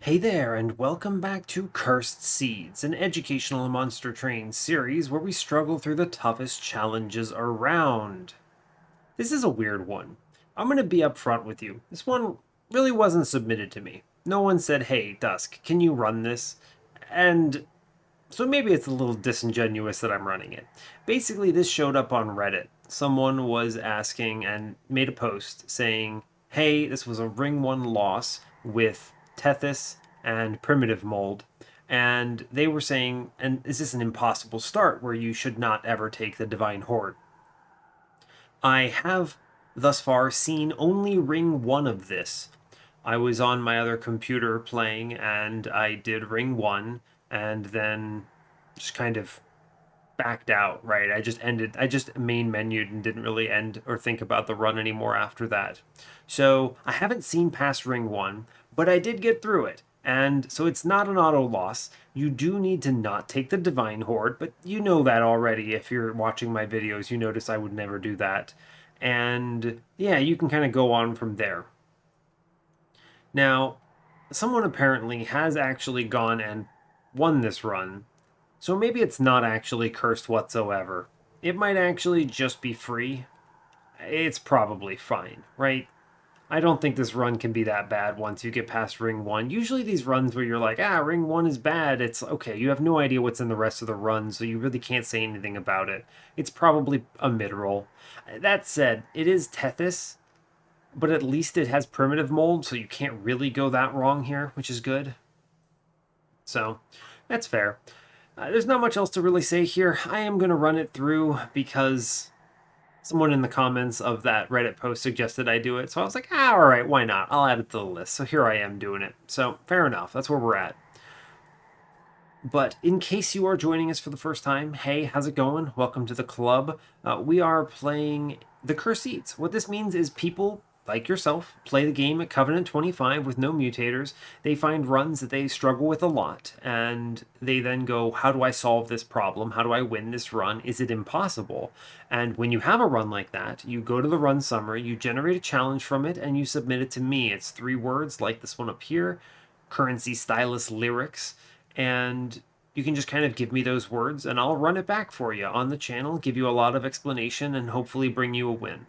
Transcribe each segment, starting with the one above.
Hey there, and welcome back to Cursed Seeds, an educational monster train series where we struggle through the toughest challenges around. This is a weird one. I'm going to be upfront with you. This one really wasn't submitted to me. No one said, hey, Dusk, can you run this? And so maybe it's a little disingenuous that I'm running it. Basically, this showed up on Reddit. Someone was asking and made a post saying, hey, this was a Ring 1 loss with Tethys and Primitive Mold. And they were saying, and is this an impossible start where you should not ever take the Divine Horde? I have thus far seen only Ring 1 of this. I was on my other computer playing and I did Ring 1 and then just kind of backed out, right? I just main menued and didn't really end or think about the run anymore after that. So I haven't seen past Ring 1, but I did get through it. And so it's not an auto loss. You do need to not take the Divine Horde, but you know that already. If you're watching my videos, you notice I would never do that. And yeah, you can kind of go on from there. Now, someone apparently has actually gone and won this run, so maybe it's not actually cursed whatsoever. It might actually just be free. It's probably fine, right? I don't think this run can be that bad once you get past Ring 1. Usually these runs where you're like, Ring 1 is bad, it's okay, you have no idea what's in the rest of the run, so you really can't say anything about it. It's probably a mid-roll. That said, it is Tethys, but at least it has Primitive Mold, so you can't really go that wrong here, which is good. So, that's fair. There's not much else to really say here. I am going to run it through because someone in the comments of that Reddit post suggested I do it. So I was like, all right, why not? I'll add it to the list. So here I am doing it. So fair enough. That's where we're at. But in case you are joining us for the first time, hey, how's it going? Welcome to the club. We are playing the Currency's. What this means is people like yourself play the game at Covenant 25 with no mutators. They find runs that they struggle with a lot, and they then go, how do I solve this problem? How do I win this run? Is it impossible? And when you have a run like that, you go to the run summary, you generate a challenge from it, and you submit it to me. It's 3 words like this one up here, CurrencyStylusLyrics, and you can just kind of give me those words and I'll run it back for you on the channel, give you a lot of explanation, and hopefully bring you a win.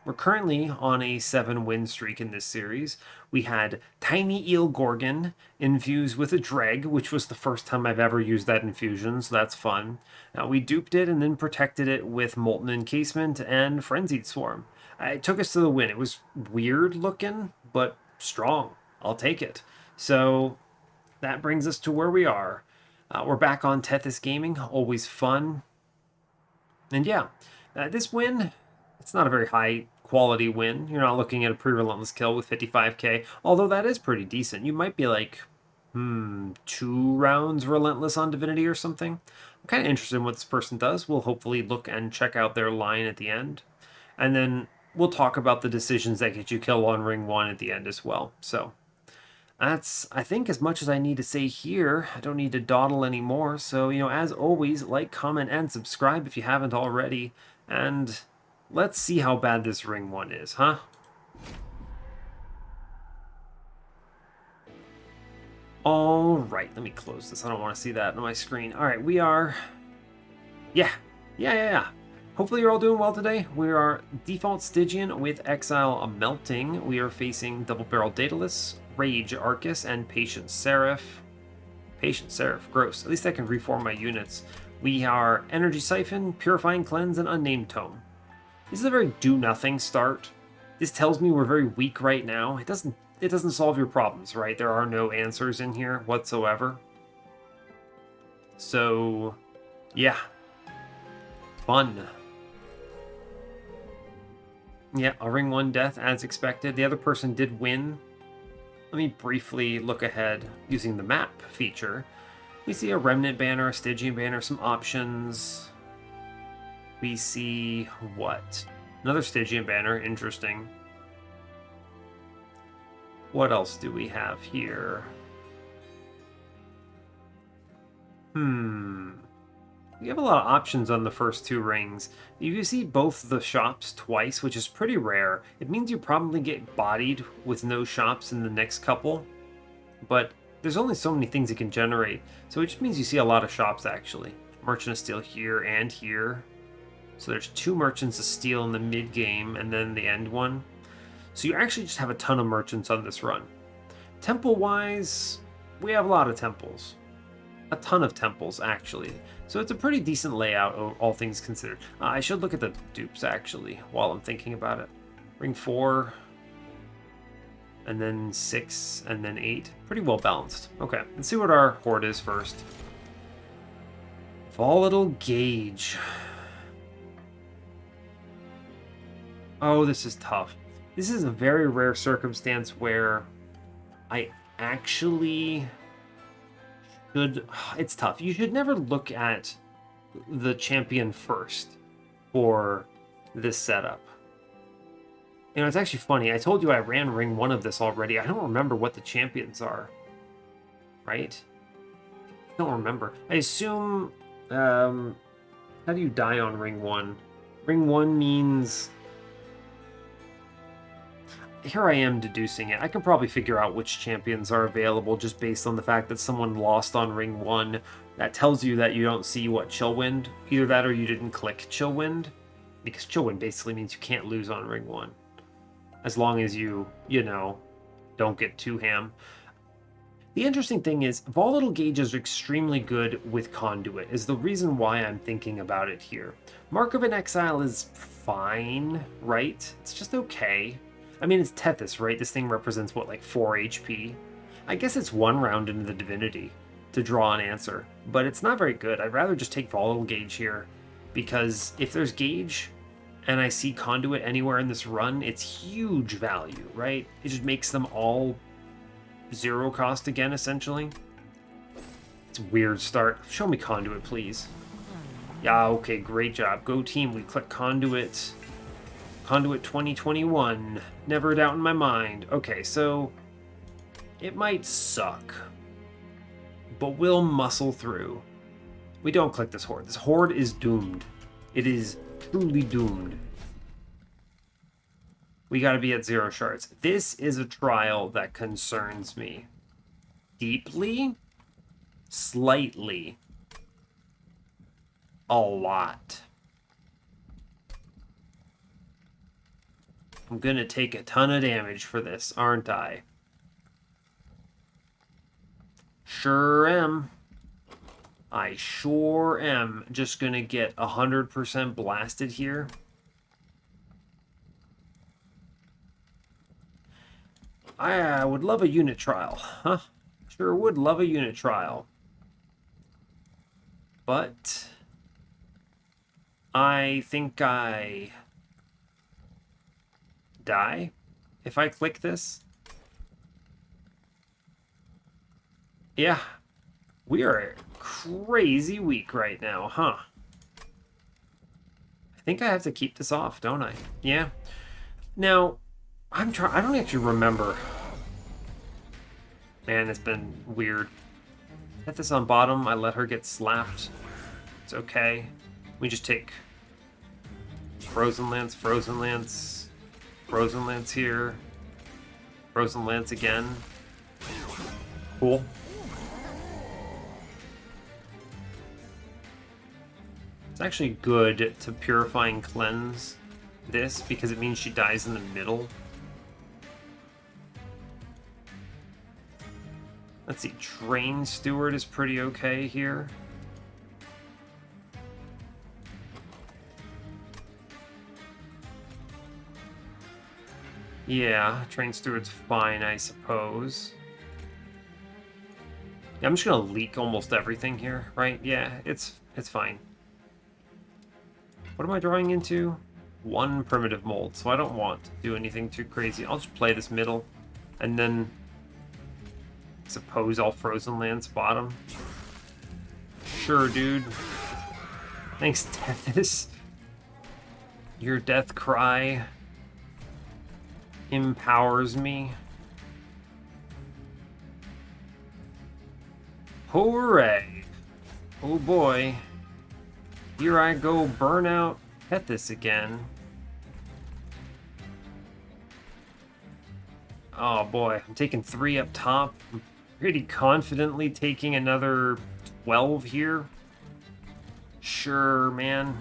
We're currently on a 7-win streak in this series. We had Tiny Eel Gorgon infused with a Dreg, which was the first time I've ever used that infusion, so that's fun. Now, we duped it and then protected it with Molten Encasement and Frenzied Swarm. It took us to the win. It was weird looking, but strong. I'll take it. So that brings us to where we are. We're back on Tethys Gaming, always fun. And yeah, this win, it's not a very high quality win. You're not looking at a pre-relentless kill with 55k, although that is pretty decent. You might be like, 2 rounds relentless on Divinity or something. I'm kind of interested in what this person does. We'll hopefully look and check out their line at the end. And then we'll talk about the decisions that get you kill on Ring 1 at the end as well. So that's, I think, as much as I need to say here. I don't need to dawdle anymore. So, as always, like, comment, and subscribe if you haven't already. And let's see how bad this Ring 1 is, huh? All right, let me close this. I don't want to see that on my screen. All right, we are... Yeah. Hopefully you're all doing well today. We are default Stygian with Exile Melting. We are facing Double Barrel Daedalus, Rage Arcus, and Patient Seraph. Patient Seraph, gross. At least I can reform my units. We are Energy Siphon, Purifying Cleanse, and Unnamed Tome. This is a very do-nothing start. This tells me we're very weak right now. It doesn't solve your problems, right? There are no answers in here whatsoever. So, yeah. Fun. Yeah, a Ring 1 death as expected. The other person did win. Let me briefly look ahead using the map feature. We see a Remnant banner, a Stygian banner, some options. We see what? Another Stygian banner, interesting. What else do we have here? We have a lot of options on the first 2 rings. If you see both the shops twice, which is pretty rare, it means you probably get bodied with no shops in the next couple. But there's only so many things it can generate. So it just means you see a lot of shops, actually. Merchant of Steel here and here. So there's 2 Merchants of Steel in the mid-game, and then the end one. So you actually just have a ton of merchants on this run. Temple-wise, we have a lot of temples. A ton of temples, actually. So it's a pretty decent layout, all things considered. I should look at the dupes, actually, while I'm thinking about it. Ring 4, and then 6, and then 8. Pretty well balanced. Okay, let's see what our horde is first. Volatile Gauge. Oh, this is tough. This is a very rare circumstance where I actually should... It's tough. You should never look at the champion first for this setup. You know, it's actually funny. I told you I ran ring 1 of this already. I don't remember what the champions are. Right? I don't remember. I assume... how do you die on ring 1? Ring 1 means... Here I am deducing it. I can probably figure out which champions are available just based on the fact that someone lost on ring 1. That tells you that you don't see what Chillwind. Either that or you didn't click Chillwind. Because Chillwind basically means you can't lose on ring 1. As long as you know, don't get too ham. The interesting thing is, Volatile Gauges are extremely good with Conduit, is the reason why I'm thinking about it here. Mark of an Exile is fine, right? It's just okay. I mean, it's Tethys, right? This thing represents, what, like 4 HP? I guess it's 1 round into the Divinity to draw an answer, but it's not very good. I'd rather just take Volatile Gauge here, because if there's Gauge, and I see Conduit anywhere in this run, it's huge value, right? It just makes them all 0 cost again, essentially. It's a weird start. Show me Conduit, please. Yeah, okay, great job. Go team, we click Conduit. Conduit 2021. Never a doubt in my mind. Okay, so it might suck, but we'll muscle through. We don't click this Horde. This Horde is doomed. It is truly doomed. We gotta be at 0 shards. This is a trial that concerns me. Deeply? Slightly. A lot. I'm gonna take a ton of damage for this, aren't I? Sure am. I sure am just gonna get 100% blasted here. I would love a unit trial, huh? Sure would love a unit trial. But I think I die if I click this. Yeah, we are crazy weak right now, huh? I think I have to keep this off, don't I? Yeah. Now, I don't actually remember. Man, it's been weird. Get this on bottom. I let her get slapped. It's okay. We just take Frozen Lance, Frozen Lance, Frozen Lance here, Frozen Lance again. Cool. It's actually good to Purifying Cleanse this because it means she dies in the middle. Let's see, Train Steward is pretty okay here. Yeah, Train Steward's fine, I suppose. Yeah, I'm just gonna leak almost everything here, right? Yeah, it's fine. What am I drawing into? 1 primitive mold, so I don't want to do anything too crazy. I'll just play this middle, and then I suppose I'll Frozen Lance bottom. Sure, dude. Thanks, Tethys. Your death cry empowers me. Hooray! Oh boy. Here I go, burn out Tethys again. Oh boy, I'm taking 3 up top. I'm pretty confidently taking another 12 here. Sure, man.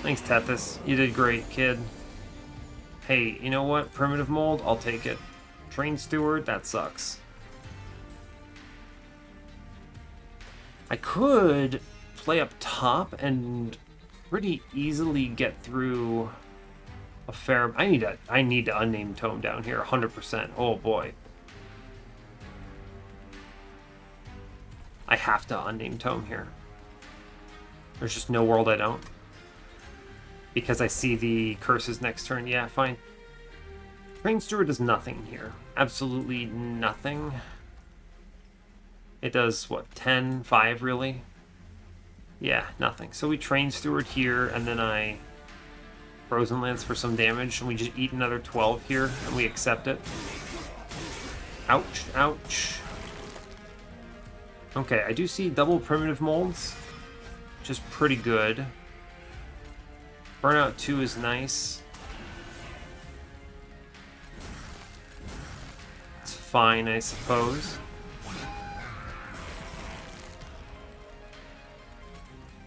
Thanks, Tethys. You did great, kid. Hey, you know what? Primitive Mold, I'll take it. Train Steward, that sucks. I could play up top and pretty easily get through a fair... I need to unnamed tome down here, 100%. Oh boy. I have to unnamed tome here. There's just no world I don't. Because I see the curses next turn. Yeah, fine. Train Steward does nothing here. Absolutely nothing. It does, what, 10, 5 really? Yeah, nothing. So we Train Steward here, and then I Frozen Lance for some damage, and we just eat another 12 here, and we accept it. Ouch, ouch. Okay, I do see double Primitive Molds, which is pretty good. Burnout 2 is nice. It's fine, I suppose.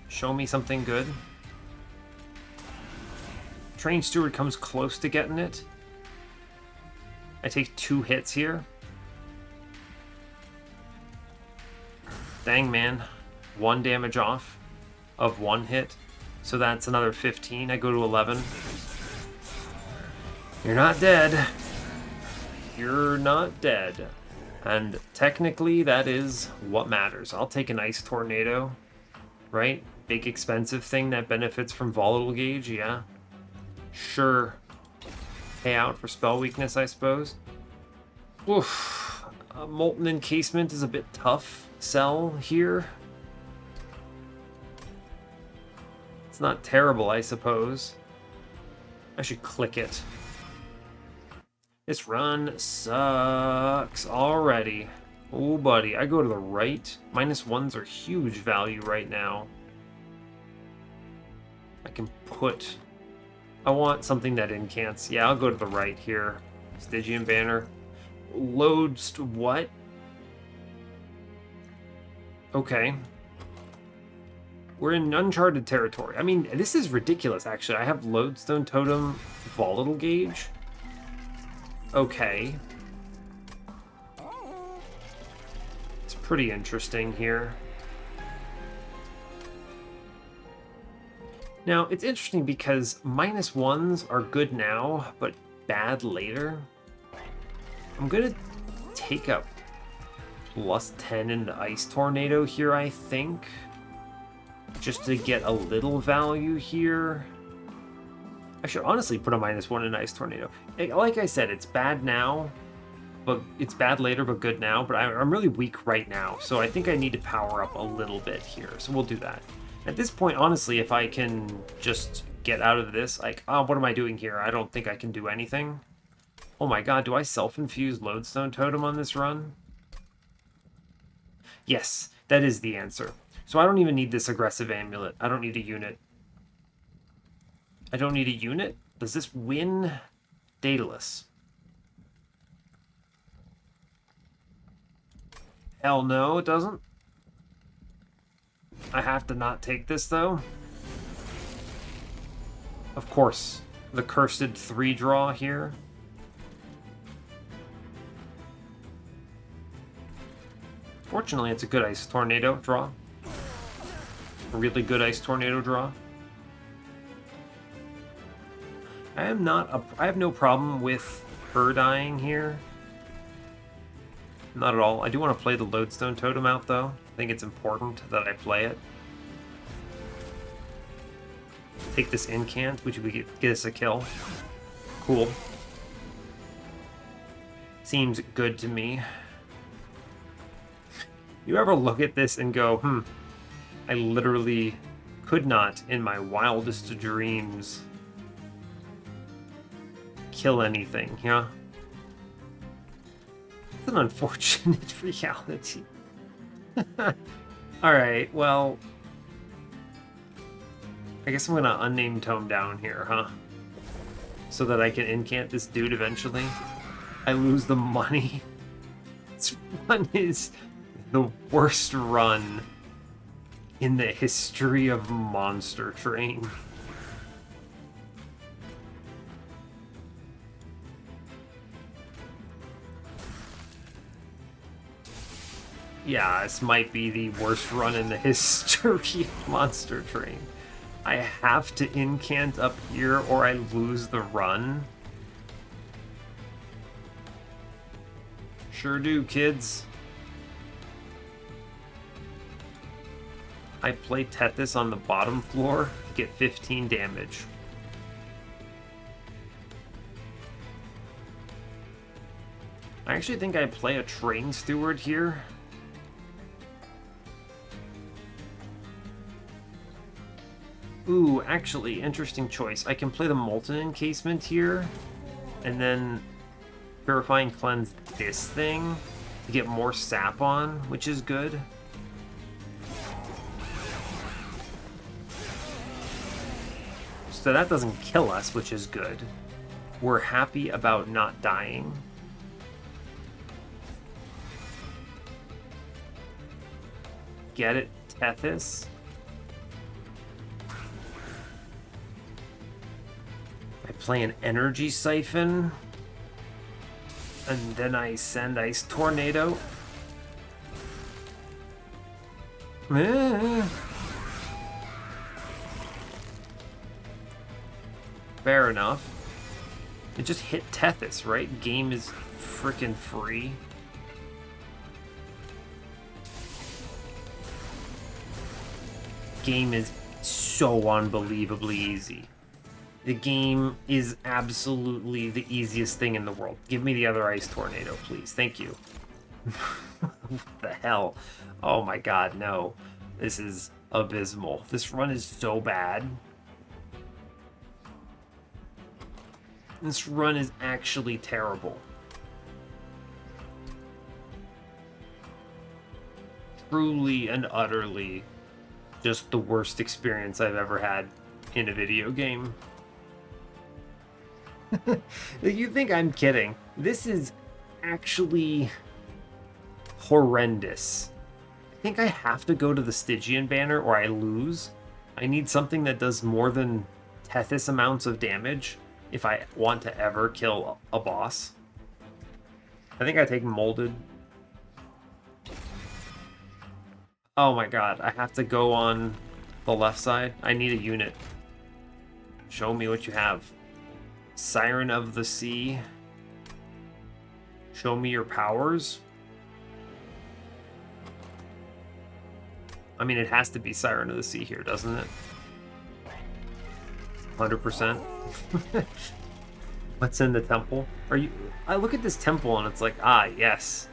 Show me something good. Train Steward comes close to getting it. I take 2 hits here. Dang, man. 1 damage off of 1 hit. So that's another 15. I go to 11. You're not dead. You're not dead. And technically, that is what matters. I'll take an Ice Tornado, right? Big expensive thing that benefits from Volatile Gauge, yeah. Sure. Pay out for spell weakness, I suppose. Oof. Molten Encasement is a bit tough sell here. It's not terrible, I suppose. I should click it. This run sucks already. Oh, buddy. I go to the right. -1s are huge value right now. I can put... I want something that incants. Yeah, I'll go to the right here. Stygian Banner. Loads... What? Okay. We're in uncharted territory. I mean, this is ridiculous, actually. I have Lodestone Totem, Volatile Gauge. Okay. It's pretty interesting here. Now, it's interesting because -1s are good now, but bad later. I'm going to take up +10 into Ice Tornado here, I think. Just to get a little value here. I should honestly put a -1 in Ice Tornado. Like I said, it's bad now, but it's bad later, but good now. But I'm really weak right now, so I think I need to power up a little bit here. So we'll do that. At this point, honestly, if I can just get out of this, like, oh, what am I doing here? I don't think I can do anything. Oh my god, do I self-infuse Lodestone Totem on this run? Yes, that is the answer. So I don't even need this aggressive amulet. I don't need a unit. I don't need a unit? Does this win Daedalus? Hell no, it doesn't. I have to not take this, though. Of course, the cursed 3 draw here. Fortunately, it's a good Ice Tornado draw. A really good Ice Tornado draw. I have no problem with her dying here. Not at all. I do want to play the Lodestone Totem out, though. I think it's important that I play it. Take this incant, which would get us a kill. Cool. Seems good to me. You ever look at this and go, I literally could not, in my wildest dreams, kill anything, yeah? It's an unfortunate reality. Alright, well... I guess I'm gonna unnamed tome down here, huh? So that I can incant this dude eventually. I lose the money. This run is the worst run in the history of Monster Train. Yeah, this might be the worst run in the history of Monster Train. I have to incant up here or I lose the run. Sure do, kids. I play Tethys on the bottom floor to get 15 damage. I actually think I play a Train Steward here. Ooh, actually, interesting choice. I can play the Molten Encasement here, and then Purifying Cleanse this thing to get more sap on, which is good. So that doesn't kill us, which is good. We're happy about not dying. Get it, Tethys? I play an Energy Siphon. And then I send Ice Tornado. Fair enough. It just hit Tethys, right? Game is freaking free. Game is so unbelievably easy. The game is absolutely the easiest thing in the world. Give me the other Ice Tornado, please. Thank you. What the hell? Oh my god, no. This is abysmal. This run is so bad. This run is actually terrible. Truly and utterly just the worst experience I've ever had in a video game. You think I'm kidding? This is actually horrendous. I think I have to go to the Stygian banner or I lose. I need something that does more than Tethys amounts of damage if I want to ever kill a boss. I think I take Molded. Oh my god, I have to go on the left side. I need a unit. Show me what you have. Siren of the Sea. Show me your powers. I mean, it has to be Siren of the Sea here, doesn't it? 100%. What's in the temple? I look at this temple and it's like, ah, yes.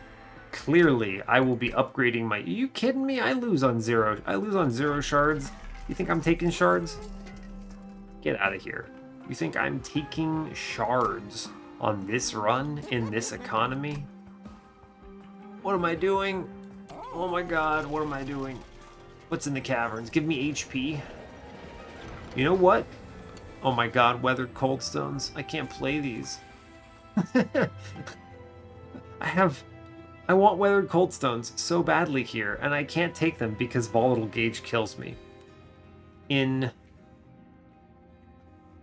Clearly, I will be upgrading my... Are you kidding me? I lose on 0 shards. You think I'm taking shards? Get out of here. You think I'm taking shards on this run in this economy? What am I doing? Oh my god, what am I doing? What's in the caverns? Give me HP. You know what? Oh my god, Weathered Coldstones. I can't play these. I want Weathered Coldstones so badly here, and I can't take them because Volatile Gauge kills me.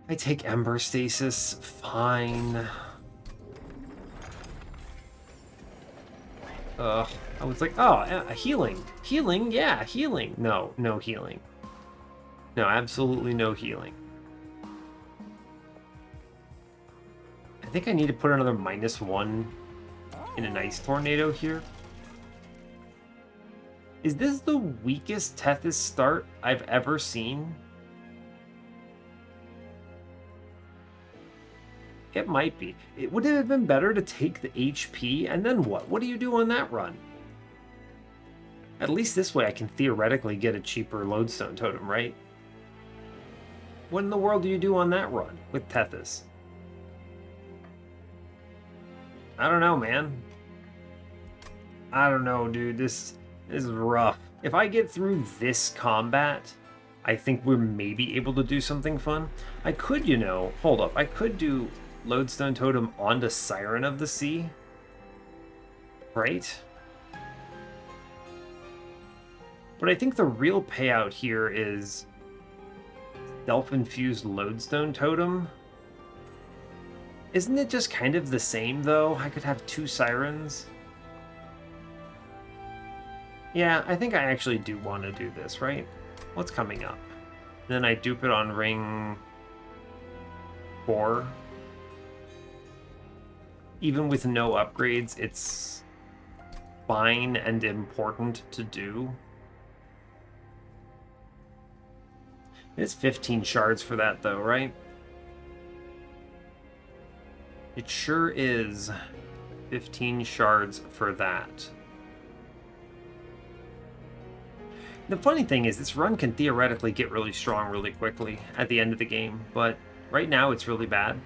I take Ember Stasis, fine. I was like, oh, healing. Healing, yeah, healing. No healing. No, absolutely no healing. I think I need to put another -1 in an Ice Tornado here. Is this the weakest Tethys start I've ever seen? It might be. Would it have been better to take the HP and then what? What do you do on that run? At least this way I can theoretically get a cheaper Lodestone Totem, right? What in the world do you do on that run with Tethys? I don't know, man. I don't know, dude. This is rough. If I get through this combat, I think we're maybe able to do something fun. I could, hold up. I could do Lodestone Totem onto Siren of the Sea. Right? But I think the real payout here is self-infused Lodestone Totem. Isn't it just kind of the same, though? I could have 2 Sirens. Yeah, I think I actually do want to do this, right? What's coming up? And then I dupe it on ring 4. Even with no upgrades, it's fine and important to do. It's 15 shards for that, though, right? It sure is 15 shards for that. The funny thing is, this run can theoretically get really strong really quickly at the end of the game, but right now it's really bad.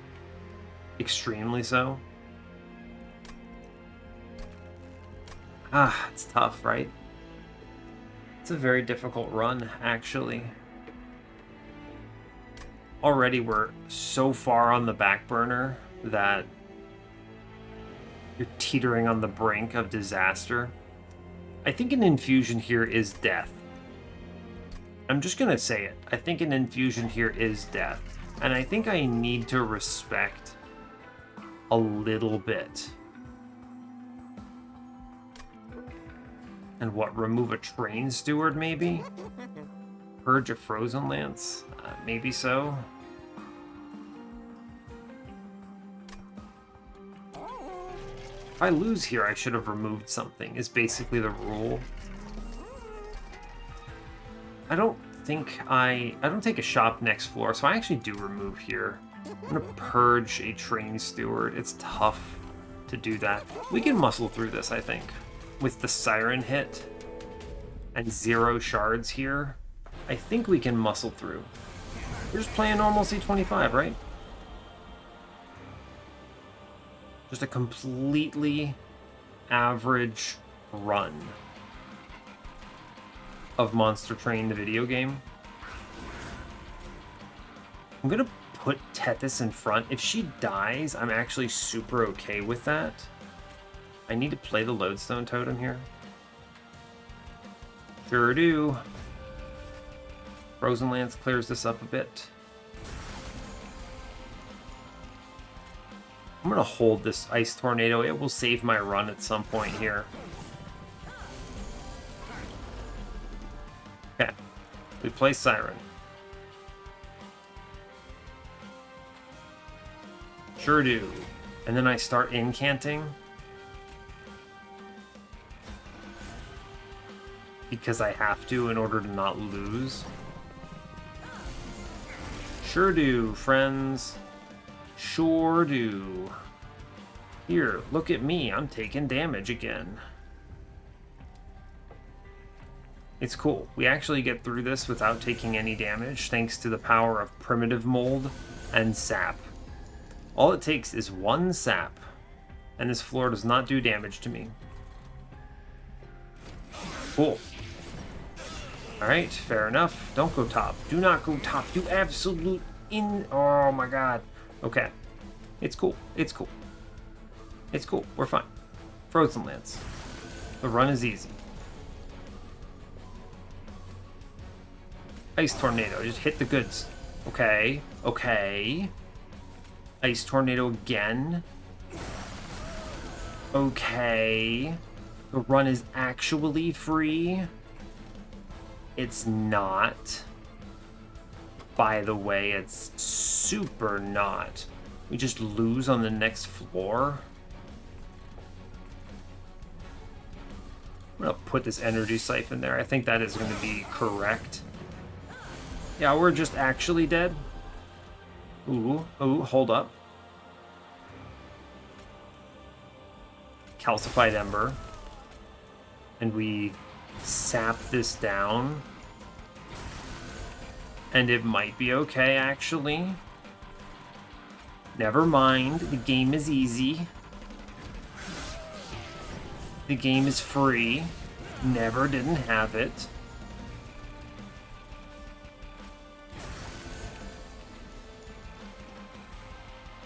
Extremely so. It's tough, right? It's a very difficult run, actually. Already we're so far on the back burner that you're teetering on the brink of disaster. I think an infusion here is death. I'm just gonna say it. I think an infusion here is death. And I think I need to respect a little bit. And what, remove a train steward, maybe? Purge a frozen lance? Maybe so. If I lose here, I should have removed something, is basically the rule. I don't take a shop next floor, so I actually do remove here. I'm gonna purge a train steward. It's tough to do that. We can muscle through this, I think. With the Siren hit and 0 shards here, I think we can muscle through. We're just playing normal C25, right? Just a completely average run of Monster Train, the video game. I'm gonna put Tethys in front. If she dies, I'm actually super okay with that. I need to play the Lodestone Totem here. Sure do. Frozen Lance clears this up a bit. I'm gonna hold this Ice Tornado. It will save my run at some point here. Okay. We play Siren. Sure do. And then I start incanting. Because I have to in order to not lose. Sure do, friends. Sure do. Here, look at me. I'm taking damage again. It's cool. We actually get through this without taking any damage, thanks to the power of Primitive Mold and Sap. All it takes is 1 Sap, and this floor does not do damage to me. Cool. Alright, fair enough. Don't go top. Do not go top. Do absolute in... Oh my god. Okay. It's cool. It's cool. It's cool. We're fine. Frozen Lance. The run is easy. Ice Tornado. Just hit the goods. Okay. Okay. Ice Tornado again. Okay. The run is actually free. It's not. By the way, it's super not. We just lose on the next floor. I'm gonna put this energy siphon there. I think that is gonna be correct. Yeah, we're just actually dead. Ooh, hold up. Calcified Ember. And we sap this down. And it might be okay, actually. Never mind. The game is easy. The game is free. Never didn't have it.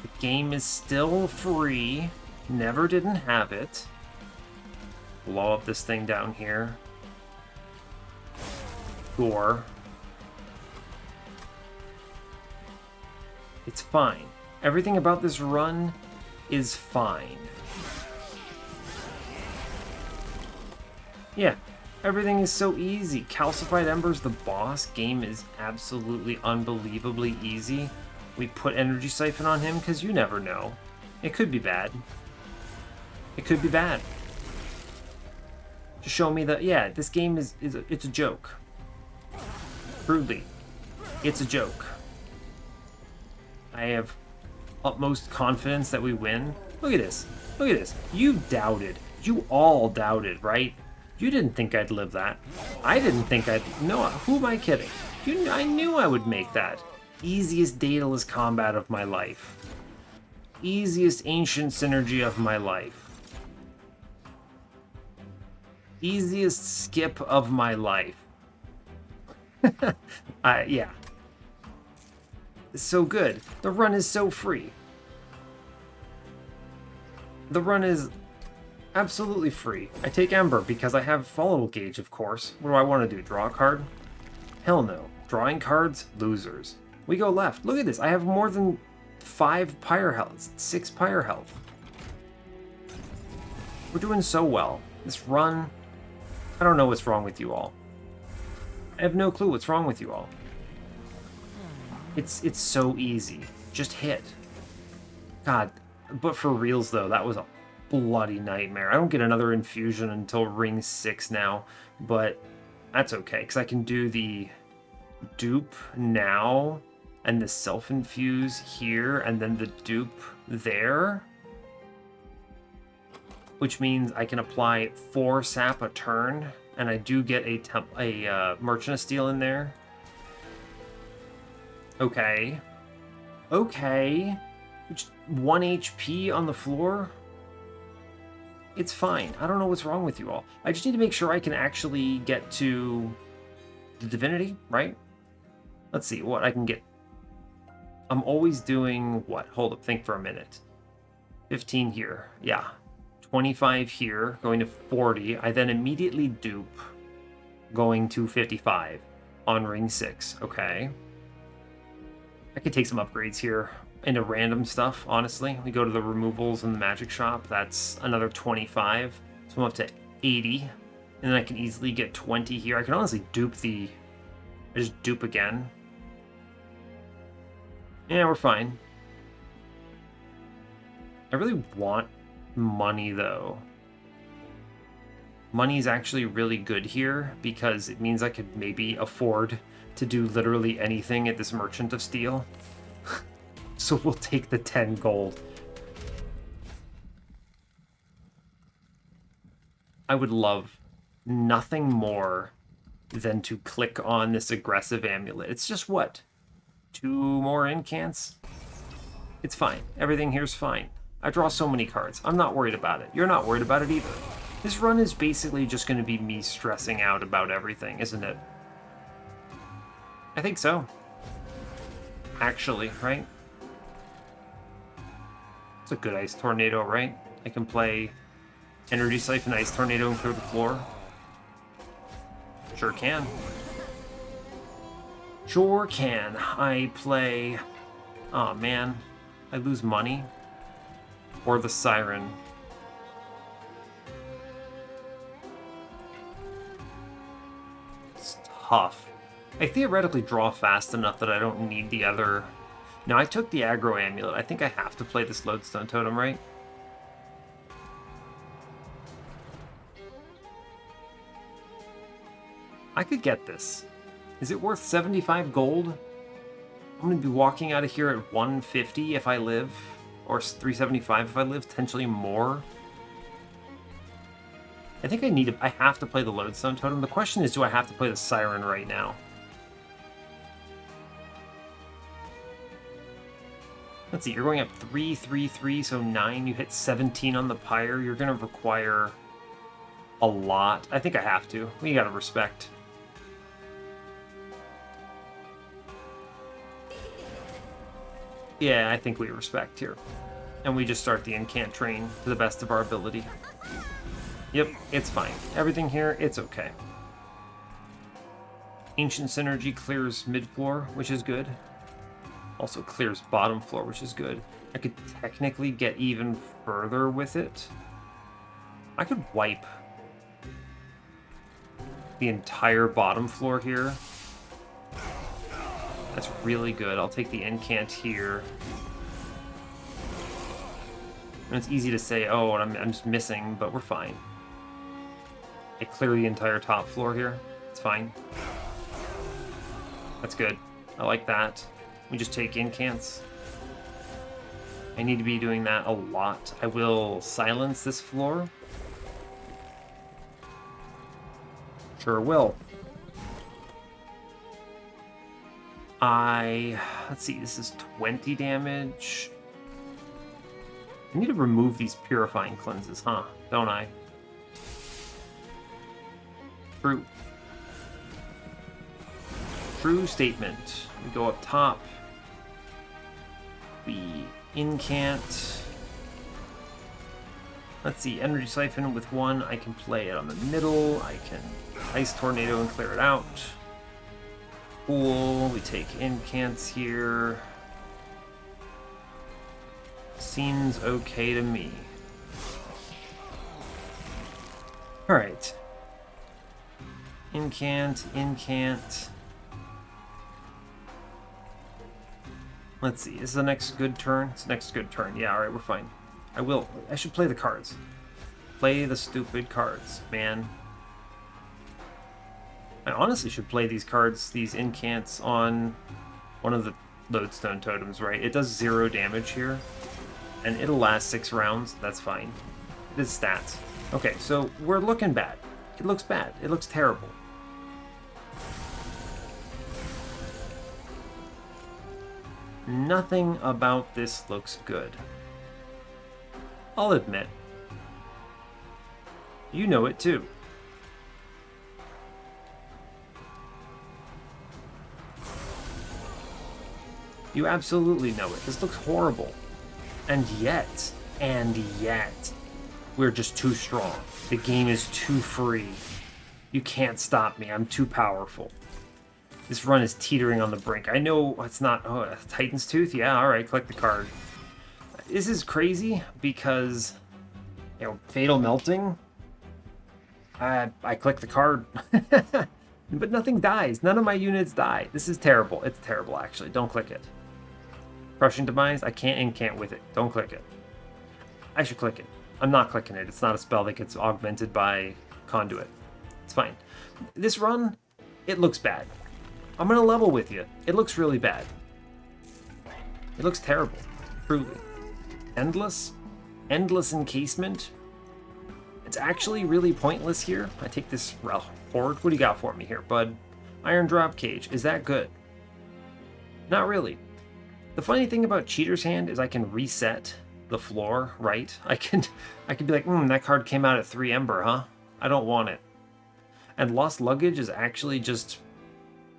The Game is still free. Never didn't have it. Blow up this thing down here. Sure. It's fine. Everything about this run is fine. Yeah, everything is so easy. Calcified Ember's the boss. Game is absolutely unbelievably easy. We put Energy Siphon on him because you never know. It could be bad. It could be bad. To show me that, yeah, this game it's a joke. Crudely, it's a joke. I have utmost confidence that we win. Look at this. Look at this. You doubted. You all doubted, right? You didn't think I'd live that. I didn't think I'd... No, who am I kidding? I knew I would make that. Easiest Daedalus combat of my life. Easiest Ancient Synergy of my life. Easiest skip of my life. Yeah. It's so good. The run is so free. The run is absolutely free. I take Ember because I have Volatile Gauge, of course. What do I want to do? Draw a card? Hell no. Drawing cards? Losers. We go left. Look at this. I have more than 5 Pyre health. 6 Pyre health. We're doing so well. This run... I don't know what's wrong with you all. I have no clue what's wrong with you all. It's so easy. Just hit. God, but for reals though, that was a bloody nightmare. I don't get another infusion until ring 6 now, but that's okay, because I can do the dupe now, and the self-infuse here, and then the dupe there. Which means I can apply 4 sap a turn, and I do get a Merchant of Steel in there. Okay. Okay. 1 HP on the floor? It's fine. I don't know what's wrong with you all. I just need to make sure I can actually get to the Divinity, right? Let's see what I can get. I'm always doing what? Hold up, think for a minute. 15 here. Yeah. 25 here, going to 40. I then immediately dupe, going to 55 on ring 6. Okay. I could take some upgrades here into random stuff, honestly. We go to the removals in the magic shop. That's another 25. So I'm up to 80. And then I can easily get 20 here. I can honestly dupe I just dupe again. Yeah, we're fine. I really want money, though. Money is actually really good here because it means I could maybe afford to do literally anything at this Merchant of Steel. So we'll take the 10 gold. I would love nothing more than to click on this aggressive amulet. It's just what? 2 more incants? It's fine. Everything here's fine. I draw so many cards. I'm not worried about it. You're not worried about it either. This run is basically just going to be me stressing out about everything, isn't it? I think so. Actually, right? It's a good Ice Tornado, right? I can play Energy Siphon, Ice Tornado, and clear the floor. Sure can. Sure can. I play... Oh, man. I lose money. Or the Siren. It's tough. I theoretically draw fast enough that I don't need the other... Now, I took the Aggro Amulet. I think I have to play this Lodestone Totem, right? I could get this. Is it worth 75 gold? I'm going to be walking out of here at 150 if I live. Or 375 if I live, potentially more. I think I have to play the Lodestone Totem. The question is, do I have to play the Siren right now? Let's see, you're going up 3, 3, 3, so 9. You hit 17 on the Pyre. You're going to require a lot. I think I have to. We gotta respect. Yeah, I think we respect here. And we just start the incant train to the best of our ability. Yep, it's fine. Everything here, it's okay. Ancient Synergy clears mid-floor, which is good. Also clears bottom floor, which is good. I could technically get even further with it. I could wipe the entire bottom floor here. That's really good. I'll take the incant here. And it's easy to say, oh, I'm just missing, but we're fine. I clear the entire top floor here. It's fine. That's good. I like that. We just take incants. I need to be doing that a lot. I will silence this floor. Sure will. Let's see, this is 20 damage. I need to remove these purifying cleanses, huh? Don't I? True. True statement. We go up top. The incant. Let's see, Energy Siphon with one. I can play it on the middle. I can Ice Tornado and clear it out. Cool. We take incants here. Seems okay to me. Alright. Incant. Let's see, is the next good turn? It's the next good turn. Yeah, alright, we're fine. I should play the cards. Play the stupid cards, man. I honestly should play these cards, these incants, on one of the lodestone totems, right? It does 0 damage here, and it'll last 6 rounds. That's fine. It is stats. Okay, so we're looking bad. It looks bad. It looks terrible. Nothing about this looks good. I'll admit. You know it too. You absolutely know it. This looks horrible. And yet, we're just too strong. The game is too free. You can't stop me. I'm too powerful. This run is teetering on the brink. I know it's not... Oh, Titan's Tooth? Yeah, alright, collect the card. This is crazy because, you know, Fatal Melting, I click the card. But nothing dies. None of my units die. This is terrible. It's terrible, actually. Don't click it. Crushing Demise, I can't incant with it. Don't click it. I should click it. I'm not clicking it. It's not a spell that gets augmented by Conduit. It's fine. This run, it looks bad. I'm going to level with you. It looks really bad. It looks terrible. Truly. Endless encasement. It's actually really pointless here. I take this horde. What do you got for me here, bud? Iron Drop Cage. Is that good? Not really. The funny thing about Cheater's Hand is I can reset the floor, right? I can be like, that card came out at 3 Ember, huh? I don't want it. And Lost Luggage is actually just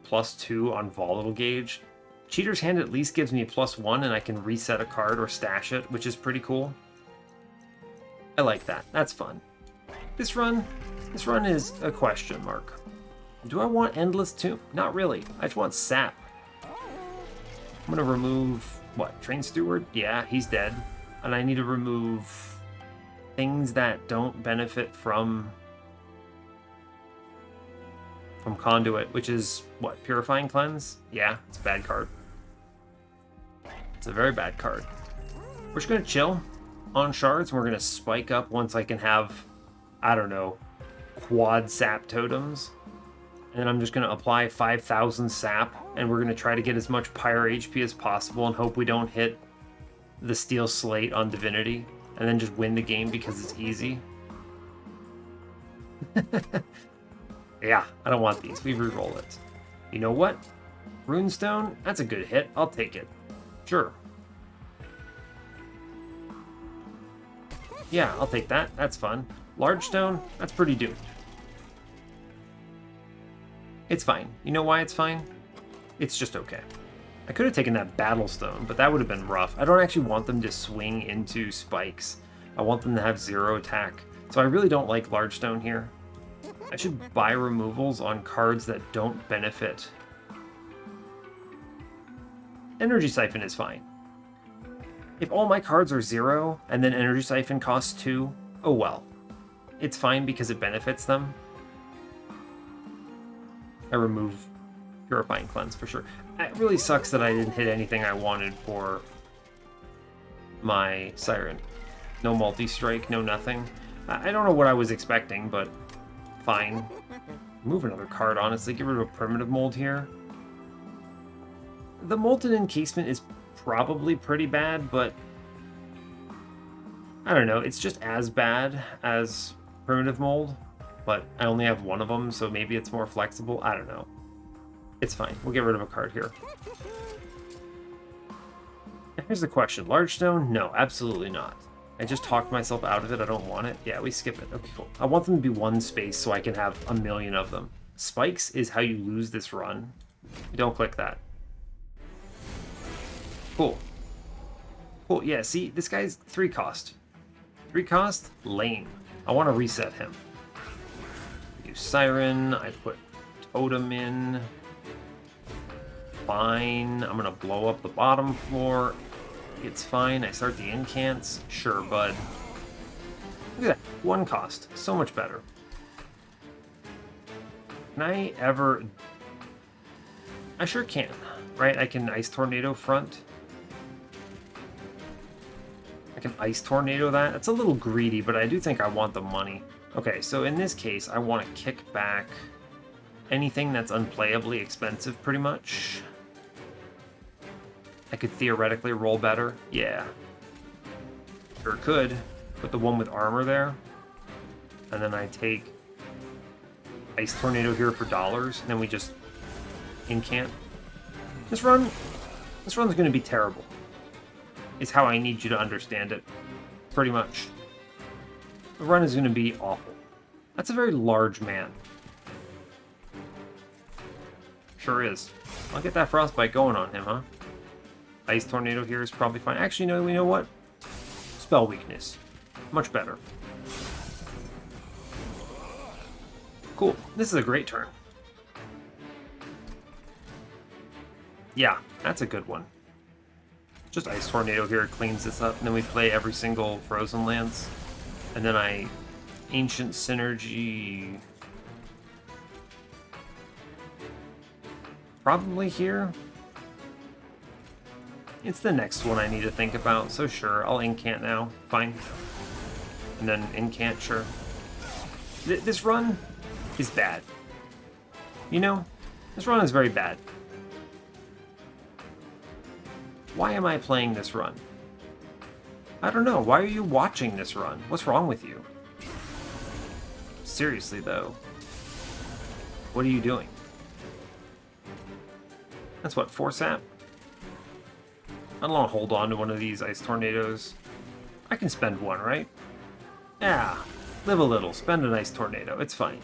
+2 on Volatile Gauge. Cheater's Hand at least gives me +1 and I can reset a card or stash it, which is pretty cool. I like that. That's fun. This run is a question mark. Do I want Endless Tomb? Not really. I just want Sap. I'm gonna remove, what, Train Steward? Yeah, he's dead. And I need to remove things that don't benefit from Conduit, which is, what, Purifying Cleanse? Yeah, it's a bad card. It's a very bad card. We're just gonna chill on shards, and we're gonna spike up once I can have, I don't know, quad sap totems. And then I'm just gonna apply 5,000 sap, and we're gonna try to get as much Pyre HP as possible and hope we don't hit the Steel Slate on Divinity, and then just win the game because it's easy. Yeah, I don't want these. We reroll it. You know what? Runestone, that's a good hit. I'll take it. Sure. Yeah, I'll take that. That's fun. Large Stone, that's pretty doomed. It's fine. You know why it's fine? It's just okay. I could have taken that Battlestone, but that would have been rough. I don't actually want them to swing into spikes. I want them to have 0 attack. So I really don't like Large Stone here. I should buy removals on cards that don't benefit. Energy Siphon is fine. If all my cards are 0 and then Energy Siphon costs 2, oh well. It's fine because it benefits them. I remove Purifying Cleanse for sure. It really sucks that I didn't hit anything I wanted for my Siren. No multi-strike, no nothing. I don't know what I was expecting, but fine. Move another card, honestly. Get rid of a Primitive Mold here. The Molten Encasement is probably pretty bad, but I don't know. It's just as bad as Primitive Mold, but I only have one of them, so maybe it's more flexible. I don't know. It's fine. We'll get rid of a card here. Here's the question. Large Stone? No, absolutely not. I just talked myself out of it. I don't want it. Yeah, we skip it. Okay, cool. I want them to be 1 space so I can have a million of them. Spikes is how you lose this run. You don't click that. Cool. Cool, yeah, see, this guy's 3 cost. 3 cost? Lame. I want to reset him. Use Siren. I put Totem in. Fine. I'm going to blow up the bottom floor. It's fine. I start the incants. Sure, bud. Look at that. 1 cost. So much better. Can I ever... I sure can. Right? I can Ice Tornado front. I can Ice Tornado that. It's a little greedy, but I do think I want the money. Okay, so in this case, I want to kick back anything that's unplayably expensive, pretty much. I could theoretically roll better. Yeah. Sure could. Put the one with armor there. And then I take Ice Tornado here for dollars. And then we just incant. This run's going to be terrible. Is how I need you to understand it. Pretty much. The run is going to be awful. That's a very large man. Sure is. I'll get that Frostbite going on him, huh? Ice Tornado here is probably fine. Actually, no, you know what? Spell Weakness. Much better. Cool. This is a great turn. Yeah, that's a good one. Just Ice Tornado here cleans this up, and then we play every single Frozen Lands. And then I Ancient Synergy... Probably here. It's the next one I need to think about, so sure, I'll incant now. Fine. And then incant, sure. This run is bad. You know? This run is very bad. Why am I playing this run? I don't know. Why are you watching this run? What's wrong with you? Seriously, though. What are you doing? That's what, 4 sap? I don't want to hold on to one of these Ice Tornadoes. I can spend 1, right? Yeah, live a little, spend an Ice Tornado, it's fine.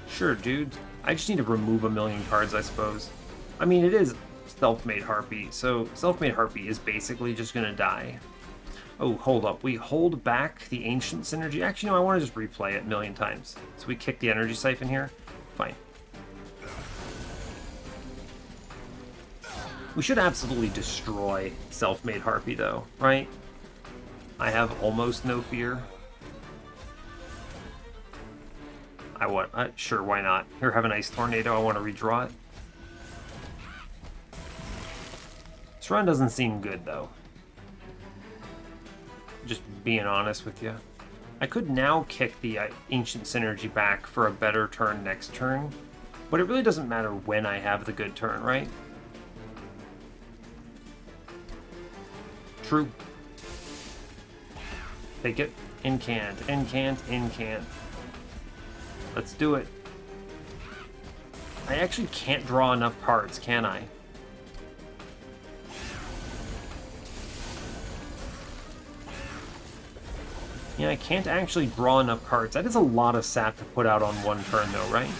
Sure, dude. I just need to remove a million cards, I suppose. I mean, it is Self-Made Harpy, so Self-Made Harpy is basically just gonna die. Oh, hold up. We hold back the Ancient Synergy. Actually, no, I want to just replay it a million times. So we kick the Energy Siphon here. Fine. We should absolutely destroy Self-Made Harpy, though, right? I have almost no fear. Sure, why not? Here, have an Ice Tornado. I want to redraw it. This run doesn't seem good, though. Just being honest with you. I could now kick the Ancient Synergy back for a better turn next turn, but it really doesn't matter when I have the good turn, right? True. Take it. Incant, incant, incant. Let's do it. I actually can't draw enough cards, can I? Yeah, I can't actually draw enough cards. That is a lot of sap to put out on one turn, though, right?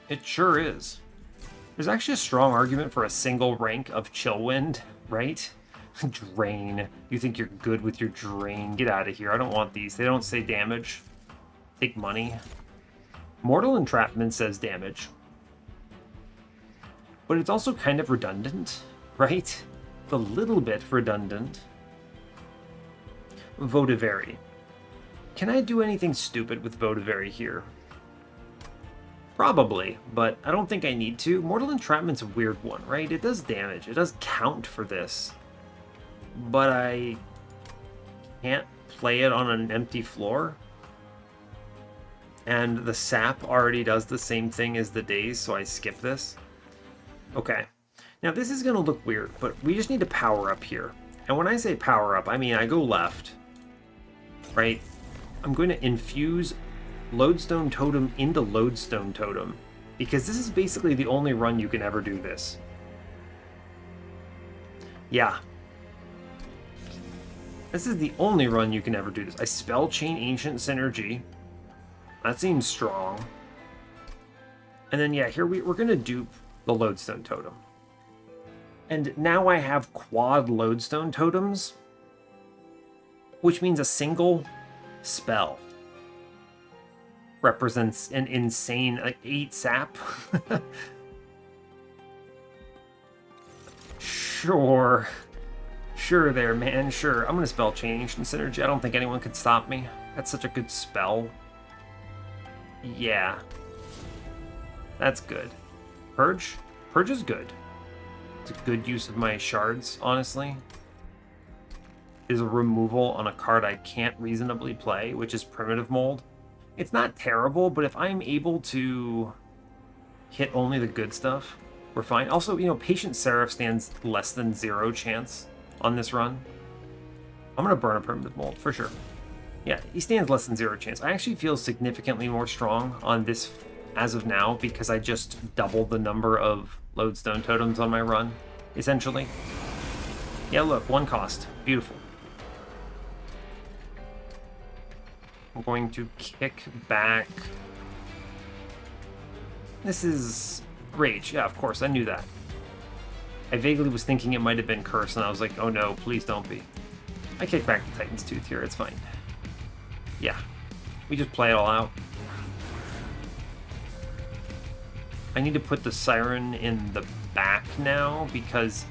It sure is. There's actually a strong argument for a single rank of Chillwind, right? Drain. You think you're good with your Drain? Get out of here. I don't want these. They don't say damage. Take money. Mortal Entrapment says damage. But it's also kind of redundant, right? It's a little bit redundant. Votivary. Can I do anything stupid with Votivary here? Probably, but I don't think I need to. Mortal Entrapment's a weird one, right? It does damage. It does count for this. But I can't play it on an empty floor. And the sap already does the same thing as the daze, so I skip this. Okay. Now this is going to look weird, but we just need to power up here. And when I say power up, I mean I go left. Right? I'm going to infuse Lodestone Totem into Lodestone Totem, because this is basically the only run you can ever do this. Yeah. This is the only run you can ever do this. I Spell Chain Ancient Synergy. That seems strong. And then, yeah, here we're going to dupe the Lodestone Totem. And now I have quad Lodestone Totems, which means a single spell represents an insane, like, 8 sap. Sure. Sure there, man, sure. I'm gonna Spell Chain Ancient Synergy. I don't think anyone could stop me. That's such a good spell. Yeah. That's good. Purge? Purge is good. It's a good use of my shards, honestly. Is a removal on a card I can't reasonably play, which is Primitive Mold. It's not terrible, but if I'm able to hit only the good stuff, we're fine. Also, you know, Patient Seraph stands less than 0 chance on this run. I'm going to burn a Primitive Mold, for sure. Yeah, he stands less than 0 chance. I actually feel significantly more strong on this as of now because I just doubled the number of Lodestone Totems on my run, essentially. Yeah, look, 1 cost. Beautiful. I'm going to kick back. This is Rage. Yeah, of course, I knew that. I vaguely was thinking it might have been Curse, and I was like, oh no, please don't be. I kick back the Titan's Tooth here, it's fine. Yeah, we just play it all out. I need to put the Siren in the back now because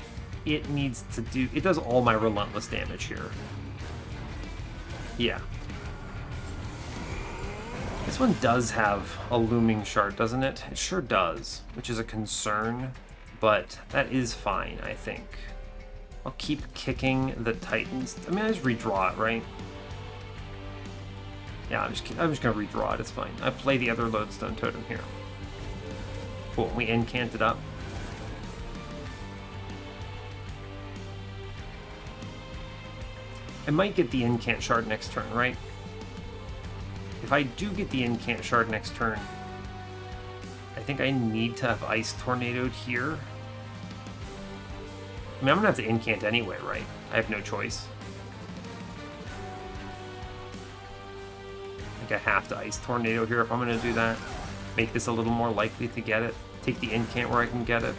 it needs to do... It does all my Relentless damage here. Yeah. This one does have a Looming Shard, doesn't it? It sure does, which is a concern, but that is fine, I think. I'll keep kicking the Titans. I mean, I just redraw it, right? Yeah, I'm just gonna redraw it, it's fine. I play the other Lodestone Totem here. Cool, we incant it up. I might get the Incant Shard next turn, right? If I do get the Incant Shard next turn, I think I need to have Ice Tornadoed here. I mean, I'm gonna have to Incant anyway, right? I have no choice. I think I have to Ice Tornado here if I'm gonna do that. Make this a little more likely to get it. Take the Incant where I can get it.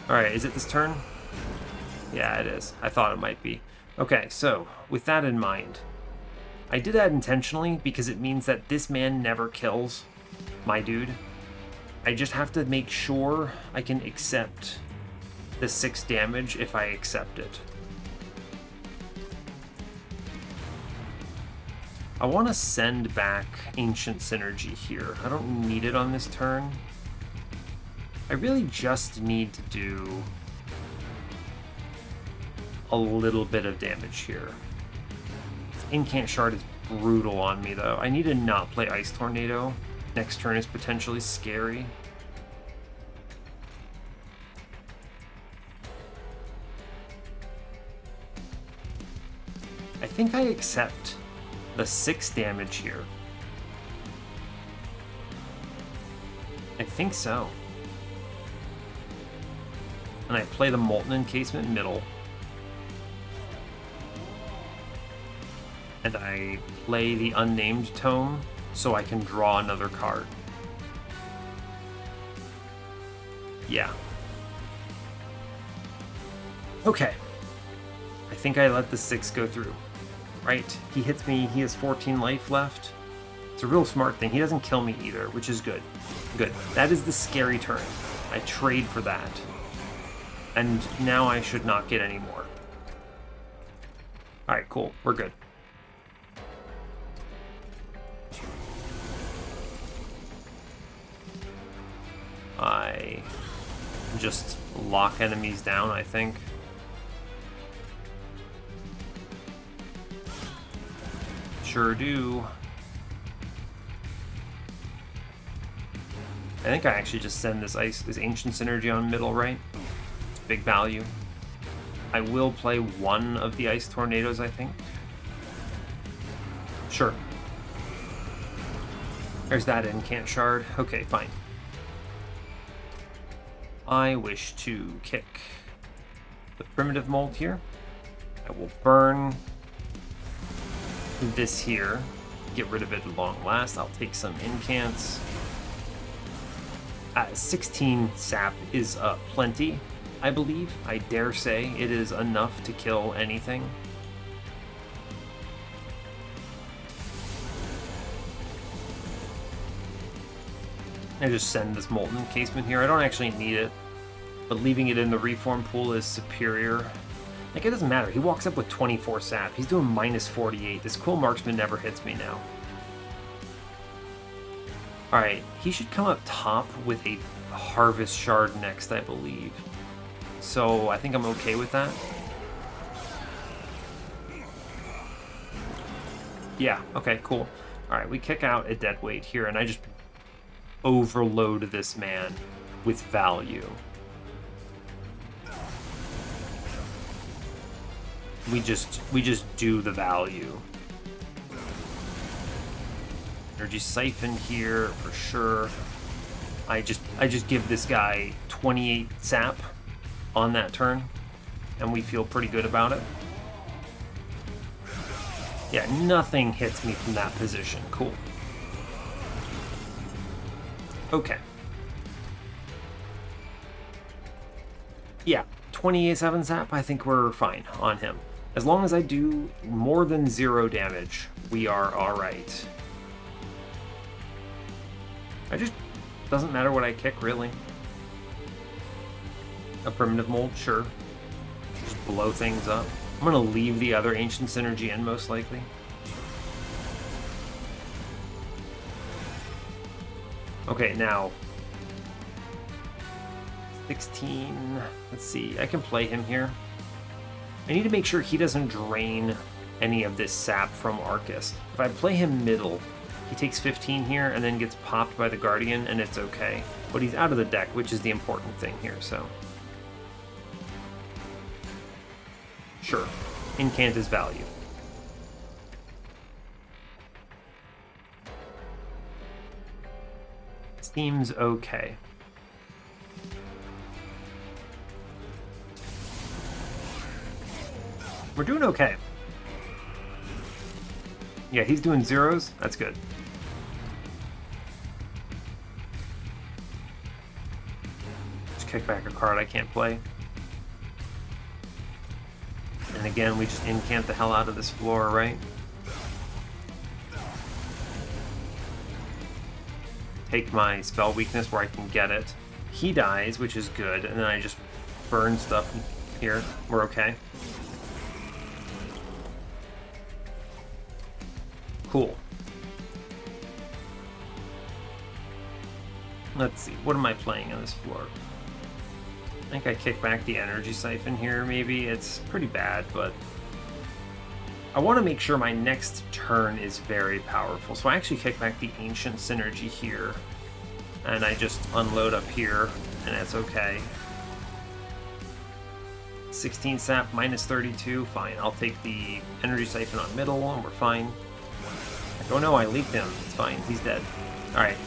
Alright, is it this turn? Yeah, it is. I thought it might be. Okay, so, with that in mind, I did that intentionally because it means that this man never kills my dude. I just have to make sure I can accept the 6 damage if I accept it. I want to send back Ancient Synergy here. I don't need it on this turn. I really just need to do a little bit of damage here. Incant Shard is brutal on me, though. I need to not play Ice Tornado. Next turn is potentially scary. I think I accept the 6 damage here. I think so. And I play the Molten Encasement middle. And I play the Unnamed Tome so I can draw another card. Yeah. Okay. I think I let the 6 go through. Right? He hits me, he has 14 life left. It's a real smart thing. He doesn't kill me either, which is good. Good. That is the scary turn. I trade for that. And now I should not get any more. Alright, cool. We're good. I just lock enemies down, I think. Sure do. I think I actually just send this Ancient Synergy on middle, right? It's big value. I will play one of the Ice Tornadoes, I think. Sure. There's that Incant Shard. Okay, fine. I wish to kick the Primitive Mold here. I will burn this here. Get rid of it at long last. I'll take some Incants. 16 sap is plenty, I believe. I dare say it is enough to kill anything. I just send this Molten Encasement here. I don't actually need it, but leaving it in the Reform pool is superior. Like, it doesn't matter. He walks up with 24 sap. He's doing minus 48. This Cool Marksman never hits me now. Alright, he should come up top with a Harvest Shard next, I believe. So I think I'm okay with that. Yeah, okay, cool. Alright, we kick out a Deadweight here, and I just overload this man with value. We just do the value. Energy Siphon here for sure. I just give this guy 28 sap on that turn, and we feel pretty good about it. Yeah, nothing hits me from that position. Cool. Okay. Yeah, 28-7 sap, I think we're fine on him. As long as I do more than 0 damage, we are alright. Doesn't matter what I kick, really. A Primitive Mold, sure. Just blow things up. I'm gonna leave the other Ancient Synergy in, most likely. Okay, now 16. Let's see. I can play him here. I need to make sure he doesn't drain any of this sap from Arcus. If I play him middle, he takes 15 here and then gets popped by the Guardian, and it's okay. But he's out of the deck, which is the important thing here, so. Sure. Incant is value. Seems okay. We're doing okay. Yeah, he's doing zeros. That's good. Just kick back a card I can't play. And again, we just incant the hell out of this floor, right? Take my spell weakness where I can get it. He dies, which is good, and then I just burn stuff here. We're okay. Cool. Let's see, what am I playing on this floor? I think I kick back the Energy Siphon here, maybe. It's pretty bad, but I want to make sure my next turn is very powerful. So I actually kick back the Ancient Synergy here, and I just unload up here, and it's okay. 16 sap, minus 32, fine. I'll take the Energy Siphon on middle, and we're fine. Oh no, I leaked him. It's fine, he's dead. Alright.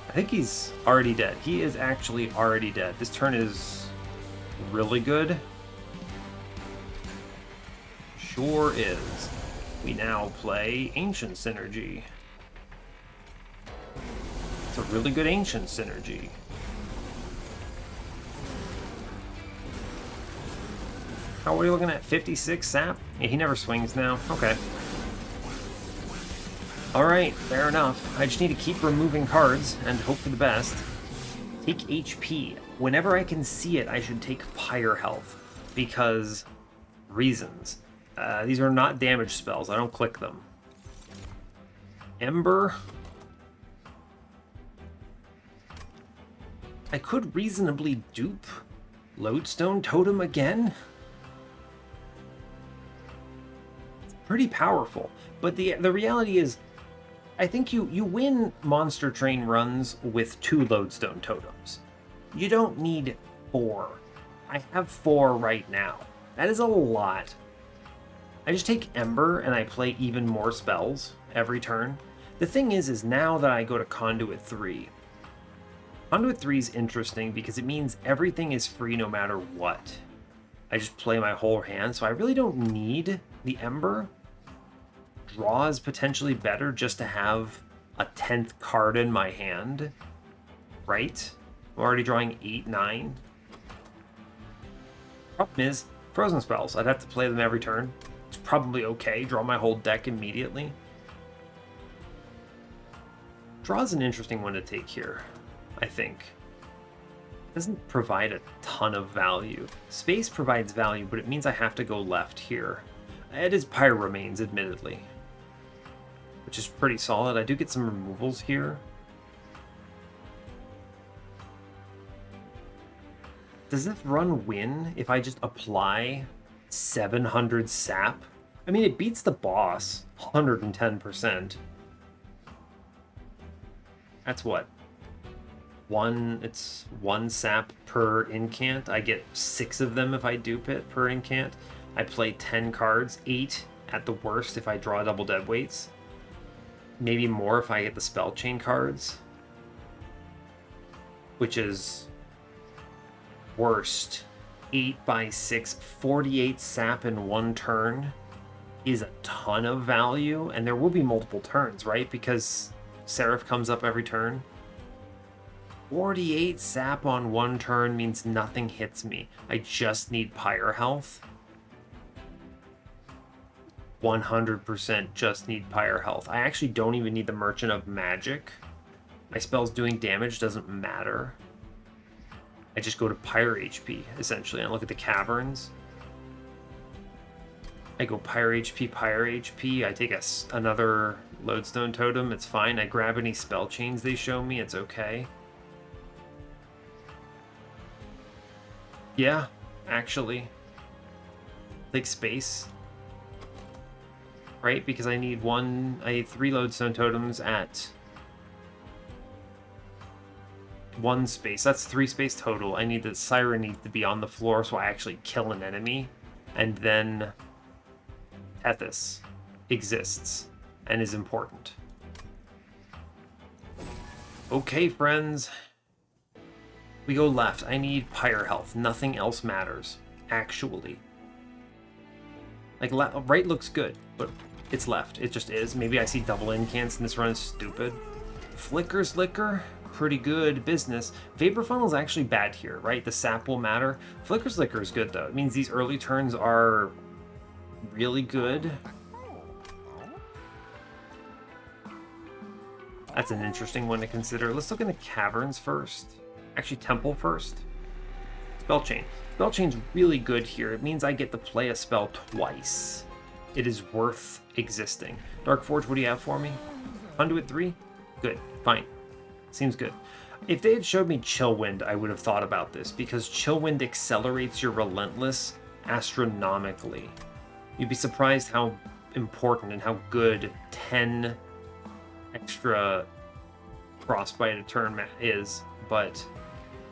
I think he's already dead. He is actually already dead. This turn is really good. Sure is. We now play Ancient Synergy. It's a really good Ancient Synergy. How are we looking at? 56 sap? Yeah, he never swings now. Okay. Alright, fair enough. I just need to keep removing cards and hope for the best. Take HP. Whenever I can see it, I should take Pyre Health. Because... reasons. These are not damage spells. I don't click them. Ember. I could reasonably dupe Lodestone Totem again. It's pretty powerful. But the reality is, I think you win Monster Train runs with 2 Lodestone Totems. You don't need 4. I have 4 right now. That is a lot. I just take Ember and I play even more spells every turn. The thing is now that I go to Conduit 3, Conduit 3 is interesting because it means everything is free no matter what. I just play my whole hand, so I really don't need the Ember. Draw is potentially better just to have a 10th card in my hand, right? I'm already drawing 8, 9. Problem is, frozen spells. I'd have to play them every turn. It's probably okay. Draw my whole deck immediately. Draw is an interesting one to take here, I think. It doesn't provide a ton of value. Space provides value, but it means I have to go left here. It is Pyre Remains, admittedly, which is pretty solid. I do get some removals here. Does this run win if I just apply 700 sap? I mean, it beats the boss 110%. That's what? It's 1 sap per incant. I get 6 of them if I dupe it per incant. I play 10 cards, 8 at the worst if I draw double deadweights. Maybe more if I get the spell chain cards. Which is worst. 8 by 6, 48 sap in 1 turn is a ton of value, and there will be multiple turns, right? Because Seraph comes up every turn. 48 sap on 1 turn means nothing hits me. I just need Pyre Health. 100% just need Pyre Health. I actually don't even need the Merchant of Magic. My spells doing damage doesn't matter. I just go to Pyre HP, essentially, and look at the caverns. I go Pyre HP, Pyre HP. I take another Lodestone Totem. It's fine. I grab any spell chains they show me. It's okay. Yeah, actually. Take space. Right? Because I need 3 Lodestone Totems at 1 space. That's 3 space total. I need the Siren needs to be on the floor so I actually kill an enemy. And then Tethys exists and is important. Okay, friends. We go left. I need Pyre Health. Nothing else matters, actually. Like, right looks good, but it's left. It just is. Maybe I see double incants and this run is stupid. Flicker's Liquor, pretty good business. Vapor Funnel is actually bad here, right? The sap will matter. Flicker's Liquor is good, though. It means these early turns are really good. That's an interesting one to consider. Let's look in the caverns first. Actually, Temple first. Spell Chain. Spell Chain's really good here. It means I get to play a spell twice. It is worth existing. Dark Forge, what do you have for me? Conduit 3? Good. Fine. Seems good. If they had showed me Chillwind, I would have thought about this, because Chillwind accelerates your Relentless astronomically. You'd be surprised how important and how good 10 extra Frostbite a turn is, but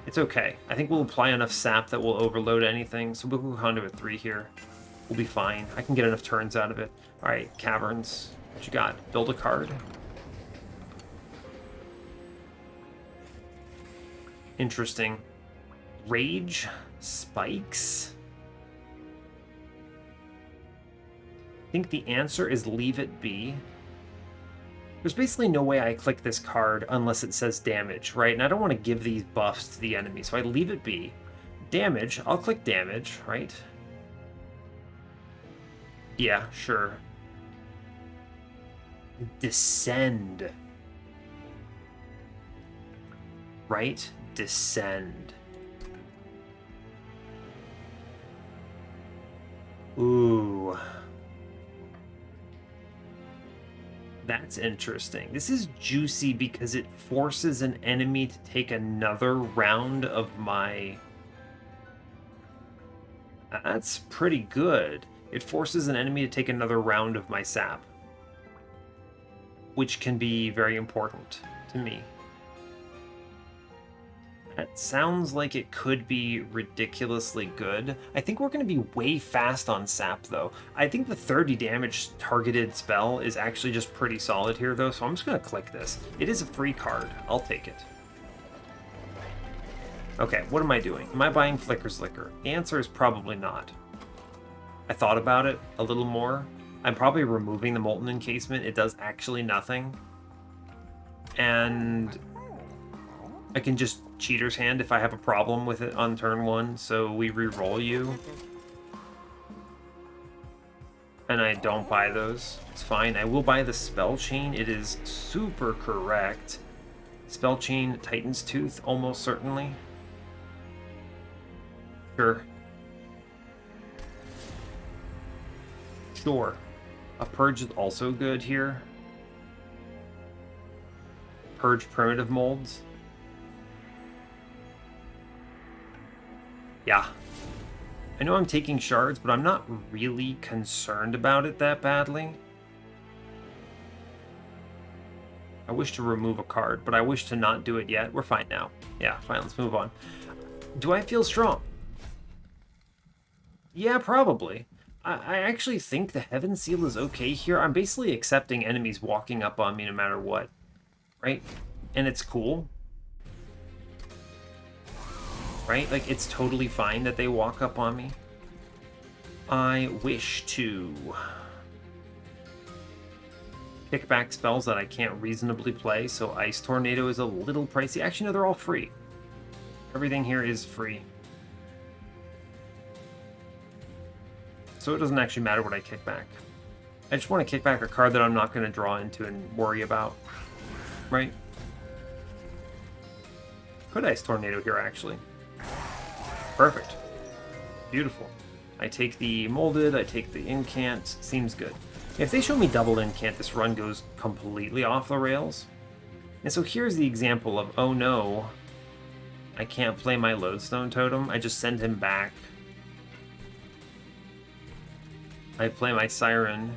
it's okay. I think we'll apply enough sap that will overload anything, so we'll go Conduit 3 here. We'll be fine. I can get enough turns out of it. Alright, Caverns. What you got? Build a card. Interesting. Rage spikes. I think the answer is leave it be. There's basically no way I click this card unless it says damage, right? And I don't want to give these buffs to the enemy, so I leave it be. Damage, I'll click damage, right? Yeah, sure. Descend. Right? Descend. Ooh. That's interesting. This is juicy because it forces an enemy to take another round of my... That's pretty good. It forces an enemy to take another round of my sap, which can be very important to me. That sounds like it could be ridiculously good. I think we're going to be way fast on sap, though. I think the 30 damage targeted spell is actually just pretty solid here, though, so I'm just going to click this. It is a free card. I'll take it. Okay, what am I doing? Am I buying Flicker's Liquor? The answer is probably not. I thought about it a little more. I'm probably removing the Molten Encasement. It does actually nothing. And I can just Cheater's Hand if I have a problem with it on turn 1, so we re-roll you. And I don't buy those. It's fine. I will buy the Spell Chain. It is super correct. Spell Chain, Titan's Tooth, almost certainly. Sure. Sure. A Purge is also good here. Purge Primitive Molds. Yeah. I know I'm taking shards, but I'm not really concerned about it that badly. I wish to remove a card, but I wish to not do it yet. We're fine now. Yeah, fine, let's move on. Do I feel strong? Yeah, probably. I actually think the Heaven Seal is okay here. I'm basically accepting enemies walking up on me no matter what, right? And it's cool. Right? Like, it's totally fine that they walk up on me. I wish to kick back spells that I can't reasonably play, so Ice Tornado is a little pricey. Actually, no, they're all free. Everything here is free. So it doesn't actually matter what I kick back. I just want to kick back a card that I'm not going to draw into and worry about. Right? Could Ice Tornado here, actually. Perfect. Beautiful. I take the Molded, I take the Incant. Seems good. If they show me double Incant, this run goes completely off the rails. And so here's the example of, oh no, I can't play my Lodestone Totem. I just send him back. I play my Siren.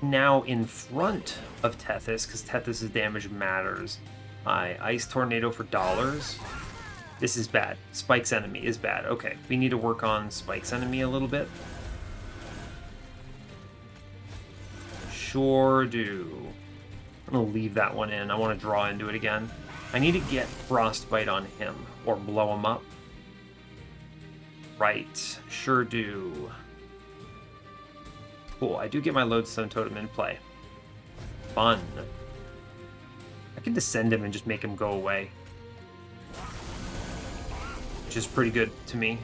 Now in front of Tethys, because Tethys' damage matters. I Ice Tornado for dollars. This is bad. Spike's enemy is bad. Okay, we need to work on Spike's enemy a little bit. Sure do. I'm going to leave that one in. I want to draw into it again. I need to get Frostbite on him, or blow him up. Right, sure do. Cool, I do get my Lodestone Totem in play. Fun. I can descend him and just make him go away. Which is pretty good to me.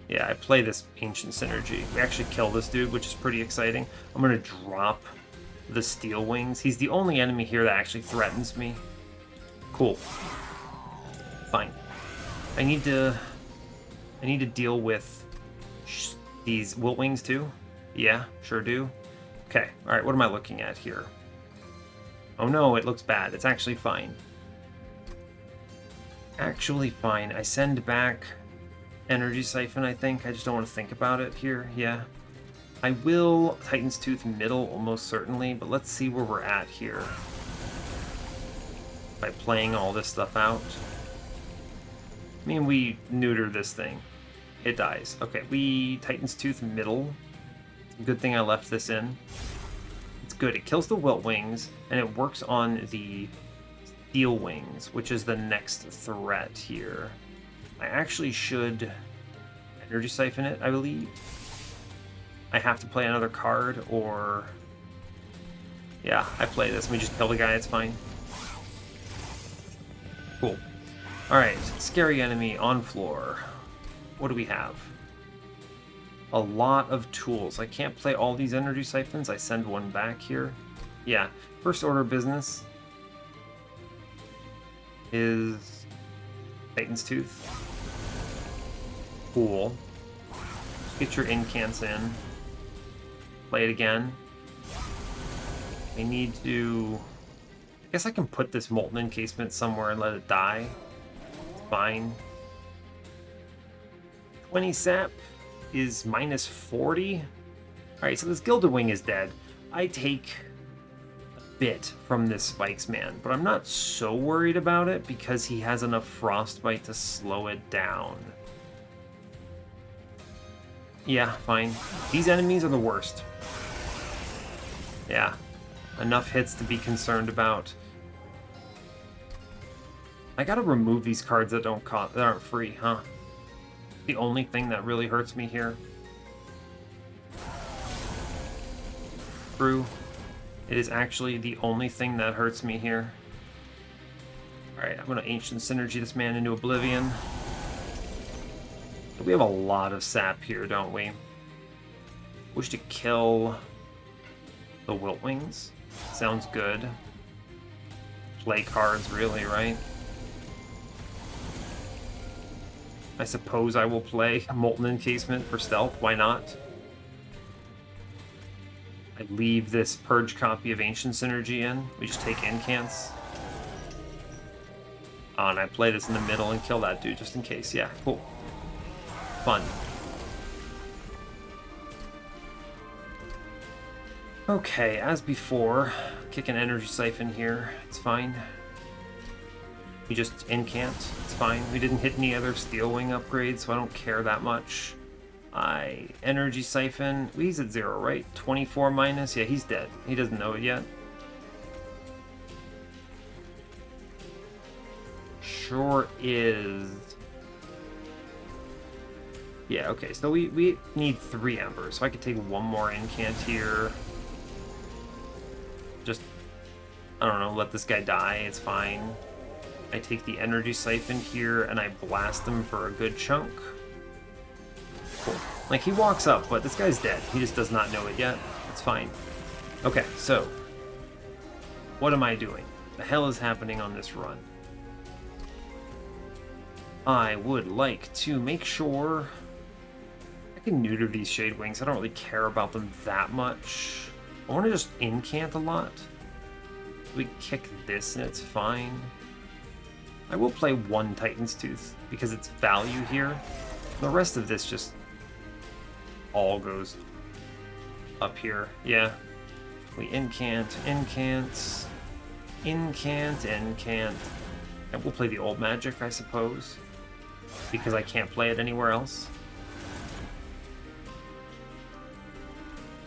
Yeah, I play this Ancient Synergy. We actually kill this dude, which is pretty exciting. I'm going to drop the Steel Wings. He's the only enemy here that actually threatens me. Cool. Fine. I need to deal with these Wilt Wings too. Yeah, sure do. Okay, alright, what am I looking at here? Oh no, it looks bad. It's actually fine. Actually fine. I send back Energy Siphon, I think. I just don't want to think about it here. Yeah. I will Titan's Tooth middle, almost certainly, but let's see where we're at here. By playing all this stuff out. I mean, we neuter this thing. It dies. Okay, we Titan's Tooth middle. Good thing I left this in. It's good. It kills the Wilt Wings, and it works on the Steel Wings, which is the next threat here. I actually should Energy Siphon it, I believe. I have to play another card, or... Yeah, I play this. Let me just kill the guy, it's fine. Cool. Alright, scary enemy on floor. What do we have? A lot of tools. I can't play all these energy siphons. I send one back here. Yeah, first order of business is Titan's Tooth. Cool. Get your incants in. Play it again. I need to... I guess I can put this Molten Encasement somewhere and let it die. It's fine. 20 sap is minus 40. Alright, so this Gilded Wing is dead. I take a bit from this Spikes Man, but I'm not so worried about it because he has enough Frostbite to slow it down. Yeah, fine. These enemies are the worst. Yeah, enough hits to be concerned about. I gotta remove these cards that that aren't free, huh? The only thing that really hurts me here. True. It is actually the only thing that hurts me here. Alright, I'm gonna Ancient Synergy this man into Oblivion. We have a lot of sap here, don't we? Wish to kill the Wiltwings. Sounds good. Play cards, really, right? I suppose I will play Molten Encasement for stealth. Why not? I leave this Purge copy of Ancient Synergy in. We just take incants. Oh, and I play this in the middle and kill that dude just in case. Yeah, cool. Fun. Okay, as before, kick an Energy Siphon here. It's fine. We just incant. It's fine. We didn't hit any other Steel Wing upgrades, so I don't care that much. I Energy Siphon. He's at 0, right? 24 minus? Yeah, he's dead. He doesn't know it yet. Sure is. Yeah, okay, so we need 3 Embers, so I could take one more incant here. Just, I don't know, let this guy die, it's fine. I take the Energy Siphon here, and I blast him for a good chunk. Cool. Like, he walks up, but this guy's dead. He just does not know it yet. It's fine. Okay, so, what am I doing? The hell is happening on this run? I would like to make sure... I can neuter these Shade Wings. I don't really care about them that much. I want to just incant a lot. We kick this and it's fine. I will play one Titan's Tooth because it's value here. The rest of this just all goes up here. Yeah. We incant, incant, incant, incant. And we'll play the old magic, I suppose, because I can't play it anywhere else.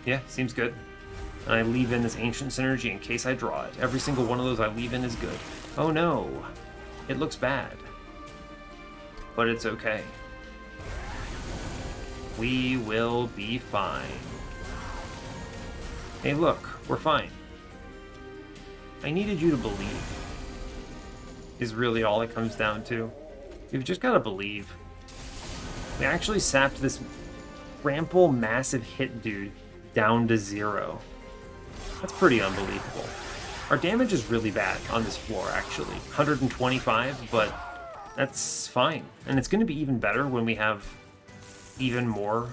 Yeah, seems good. And I leave in this Ancient Synergy in case I draw it. Every single one of those I leave in is good. Oh no, it looks bad. But it's okay. We will be fine. Hey look, we're fine. I needed you to believe. Is really all it comes down to. You've just gotta believe. We actually sapped this Rample massive hit dude down to 0. That's pretty unbelievable. Our damage is really bad on this floor, actually. 125, but that's fine. And it's going to be even better when we have even more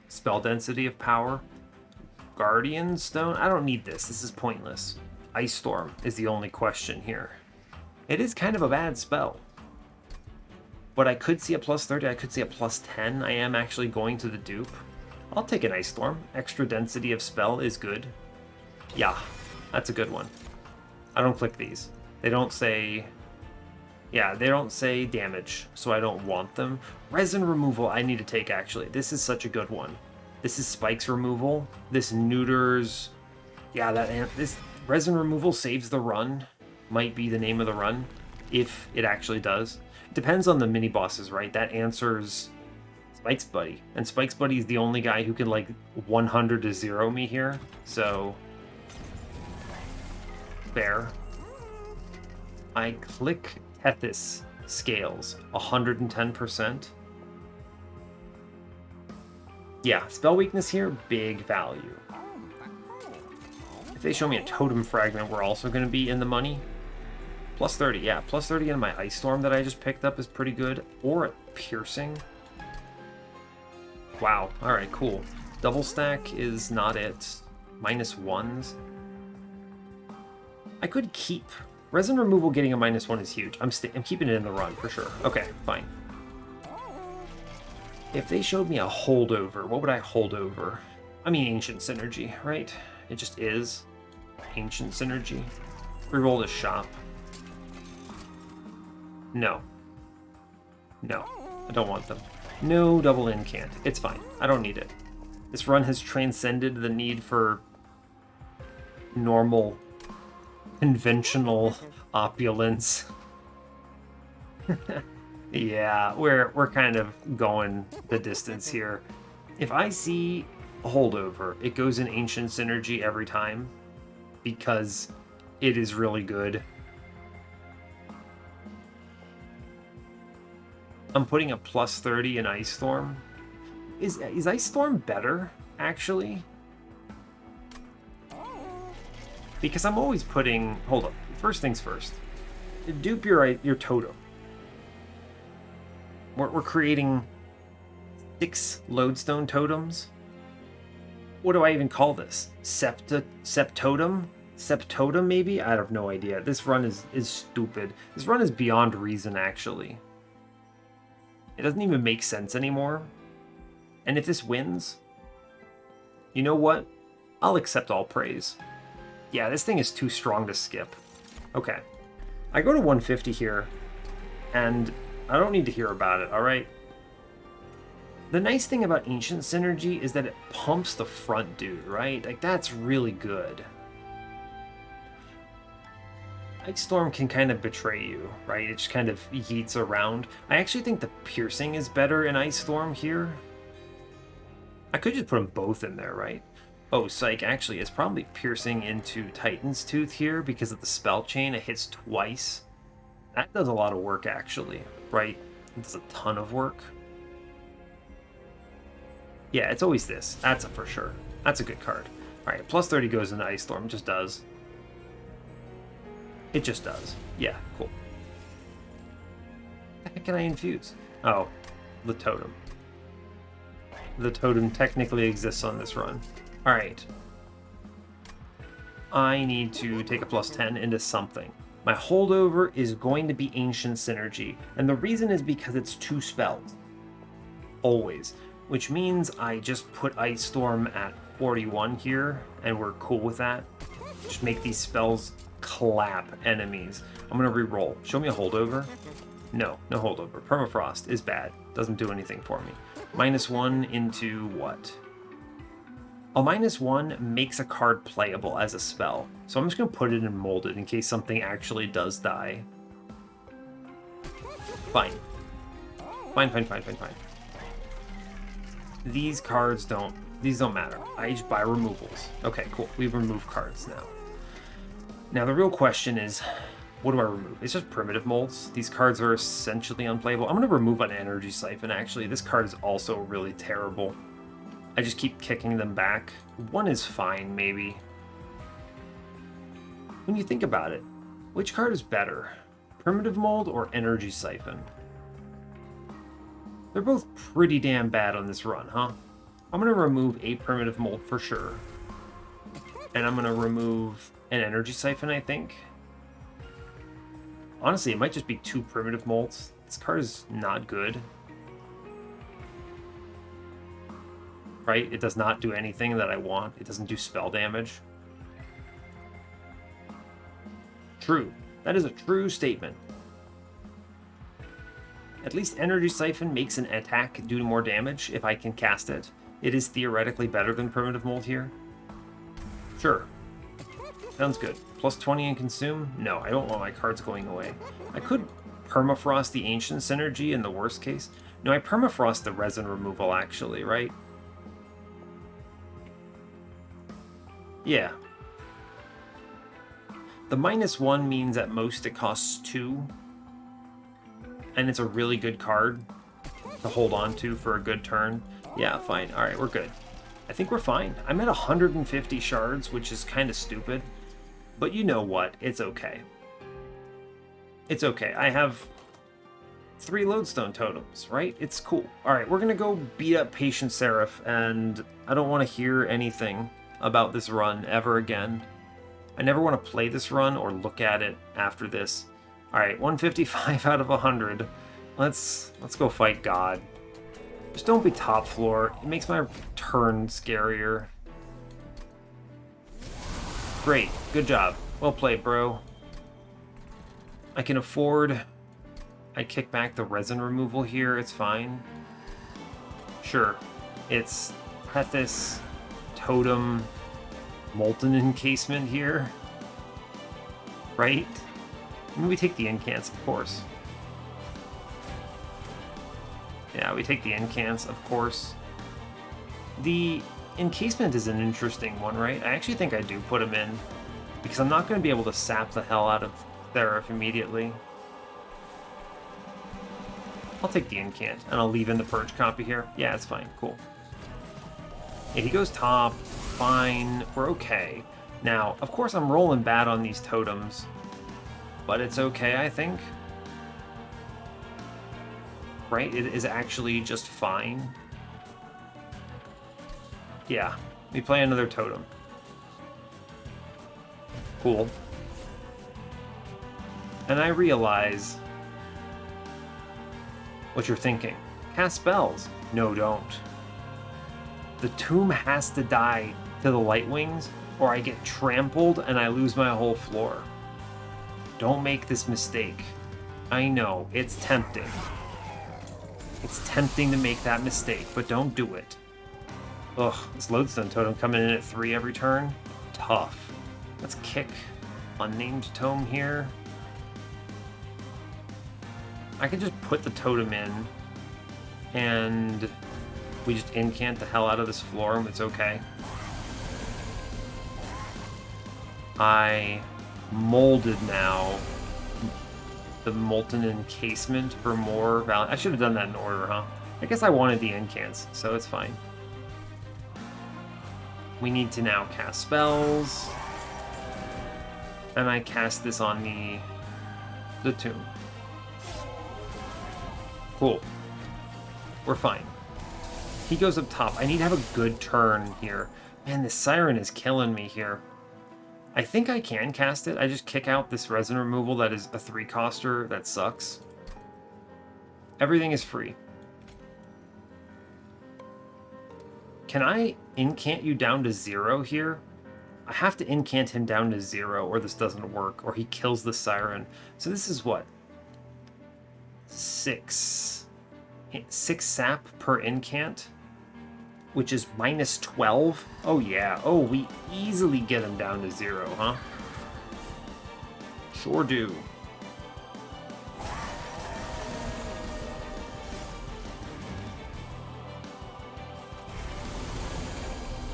spell density of power. Guardian Stone? I don't need this. This is pointless. Ice Storm is the only question here. It is kind of a bad spell. But I could see a plus 30, I could see a plus 10. I am actually going to the dupe. I'll take an Ice Storm. Extra density of spell is good. Yeah, that's a good one. I don't click these. They don't say... Yeah, they don't say damage, so I don't want them. Resin removal I need to take, actually. This is such a good one. This is Spikes removal. This neuters... Yeah, this resin removal saves the run. Might be the name of the run, if it actually does. It depends on the mini-bosses, right? That answers... Spike's Buddy. And Spike's Buddy is the only guy who can, like, 100 to 0 me here. So... Fair. I click Tethys scales, 110%. Yeah, spell weakness here, big value. If they show me a totem fragment, we're also going to be in the money. Plus 30, yeah, plus 30 in my Ice Storm that I just picked up is pretty good. Or a Piercing. Wow, alright, cool. Double stack is not it. -1s. I could keep. Resin removal getting a -1 is huge. I'm keeping it in the run for sure. Okay, fine. If they showed me a holdover, what would I hold over? I mean, Ancient Synergy, right? It just is. Ancient Synergy. Reroll the shop. No. No, I don't want them. No double incant. It's fine. I don't need it. This run has transcended the need for normal, conventional opulence. Yeah, we're kind of going the distance here. If I see a holdover, it goes in Ancient Synergy every time because it is really good. I'm putting a plus 30 in Ice Storm. Is Ice Storm better, actually? Because I'm always putting... Hold up. First things first. Dupe your totem. We're creating 6 lodestone totems. What do I even call this? Septotem? Septotem, maybe? I have no idea. This run is stupid. This run is beyond reason, actually. It doesn't even make sense anymore. And if this wins, you know what? I'll accept all praise. Yeah, this thing is too strong to skip. Okay. I go to 150 here, and I don't need to hear about it, alright? The nice thing about Ancient Synergy is that it pumps the front dude, right? Like, that's really good. Ice Storm can kind of betray you, right? It just kind of yeets around. I actually think the Piercing is better in Ice Storm here. I could just put them both in there, right? Oh, Psych, actually, it's probably Piercing into Titan's Tooth here because of the spell chain. It hits twice. That does a lot of work, actually, right? It does a ton of work. Yeah, it's always this. That's a for sure. That's a good card. All right, plus 30 goes into Ice Storm. It just does. It just does. Yeah, cool. What the heck can I infuse? Oh, the totem. The totem technically exists on this run. Alright. I need to take a plus 10 into something. My holdover is going to be Ancient Synergy, and the reason is because it's 2 spells. Always. Which means I just put Ice Storm at 41 here, and we're cool with that. Just make these spells clap enemies. I'm gonna re-roll. Show me a holdover. No holdover. Permafrost is bad. Doesn't do anything for me. -1 into what? A -1 makes a card playable as a spell. So I'm just gonna put it in Molded in case something actually does die. Fine. Fine. These cards don't matter. I just buy removals. Okay, cool. We've removed cards now. Now the real question is, what do I remove? It's just primitive molds. These cards are essentially unplayable. I'm going to remove an Energy Siphon, actually. This card is also really terrible. I just keep kicking them back. 1 is fine, maybe. When you think about it, which card is better? Primitive Mold or Energy Siphon? They're both pretty damn bad on this run, huh? I'm going to remove a Primitive Mold for sure. And I'm going to remove an Energy Siphon, I think. Honestly, it might just be 2 Primitive Molds. This card is not good. Right? It does not do anything that I want. It doesn't do spell damage. True. That is a true statement. At least Energy Siphon makes an attack do more damage if I can cast it. It is theoretically better than Primitive Mold here. Sure. Sounds good. Plus 20 in Consume? No, I don't want my cards going away. I could Permafrost the Ancient Synergy in the worst case. No, I Permafrost the Resin removal, actually, right? Yeah. The -1 means at most it costs 2. and it's a really good card to hold on to for a good turn. Yeah, fine. All right, we're good. I think we're fine. I'm at 150 shards, which is kind of stupid. But you know what? It's okay. It's okay. I have 3 lodestone totems, right? It's cool. All right, we're going to go beat up Patient Seraph, and I don't want to hear anything about this run ever again. I never want to play this run or look at it after this. All right, 155 out of 100. Let's go fight God. Just don't be top floor. It makes my turn scarier. Great. Good job. Well played, bro. I can afford... I kick back the resin removal here. It's fine. Sure. It's Prethis, Totem, Molten Encasement here. Right? I mean, we take the incants, of course. Yeah, we take the incants, of course. The encasement is an interesting one, right? I actually think I do put him in, because I'm not going to be able to sap the hell out of Seraph immediately. I'll take the incant, and I'll leave in the purge copy here. Yeah, it's fine. Cool. Yeah, he goes top. Fine. We're okay. Now, of course, I'm rolling bad on these totems, but it's okay, I think. Right? It is actually just fine. Yeah. We play another totem. Cool. And I realize what you're thinking. Cast spells. No, don't. The tomb has to die to the Lightwings, or I get trampled and I lose my whole floor. Don't make this mistake. I know, it's tempting. It's tempting to make that mistake, but don't do it. Ugh, this lodestone totem coming in at 3 every turn? Tough. Let's kick unnamed tome here. I can just put the totem in, and we just incant the hell out of this floor, and it's okay. I molded now the Molten Encasement for more value. I should have done that in order, huh? I guess I wanted the incants, so it's fine. We need to now cast spells. And I cast this on the tomb. Cool. We're fine. He goes up top. I need to have a good turn here. Man, this Siren is killing me here. I think I can cast it. I just kick out this resin removal that is a 3-coster. That sucks. Everything is free. Can I incant you down to 0 here? I have to incant him down to 0 or this doesn't work, or he kills the Siren. So this is what? 6 sap per incant, which is minus 12. Oh yeah. Oh, we easily get him down to 0, huh? Sure do.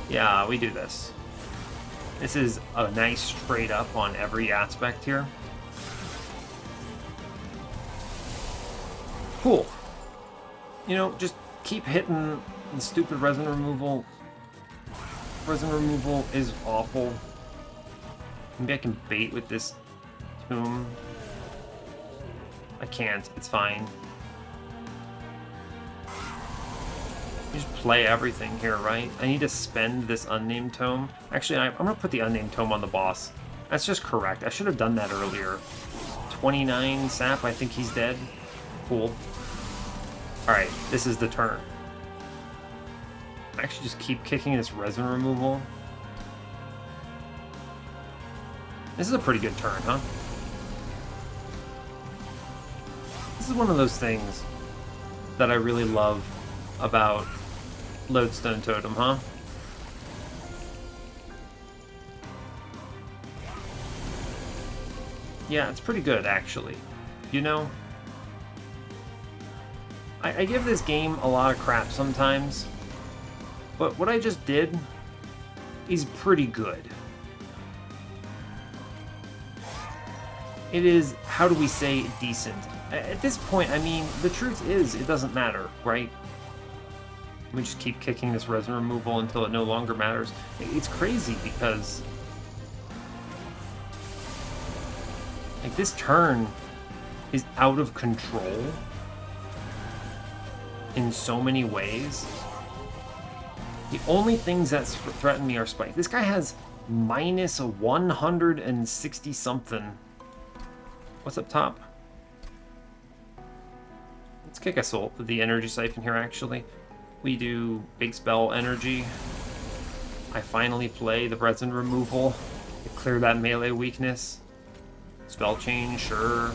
Yeah, we do this. This is a nice straight up on every aspect here. Cool. You know, just keep hitting the stupid resin removal. Resin removal is awful. Maybe I can bait with this tomb. I can't. It's fine. You just play everything here, right? I need to spend this unnamed tome. Actually, I'm going to put the unnamed tome on the boss. That's just correct. I should have done that earlier. 29 sap. I think he's dead. Cool. Alright, this is the turn. I actually just keep kicking this resin removal. This is a pretty good turn, huh? This is one of those things that I really love about Lodestone Totem, huh? Yeah, it's pretty good, actually. You know? I give this game a lot of crap sometimes, but what I just did is pretty good. It is, how do we say, decent? At this point, I mean, the truth is, it doesn't matter, right? We just keep kicking this resin removal until it no longer matters. It's crazy because, like, this turn is out of control in so many ways. The only things that threaten me are spike. This guy has minus 160 something. What's up top? Let's kick the energy siphon here, actually. We do big spell energy. I finally play the resin removal to clear that melee weakness. Spell change, sure.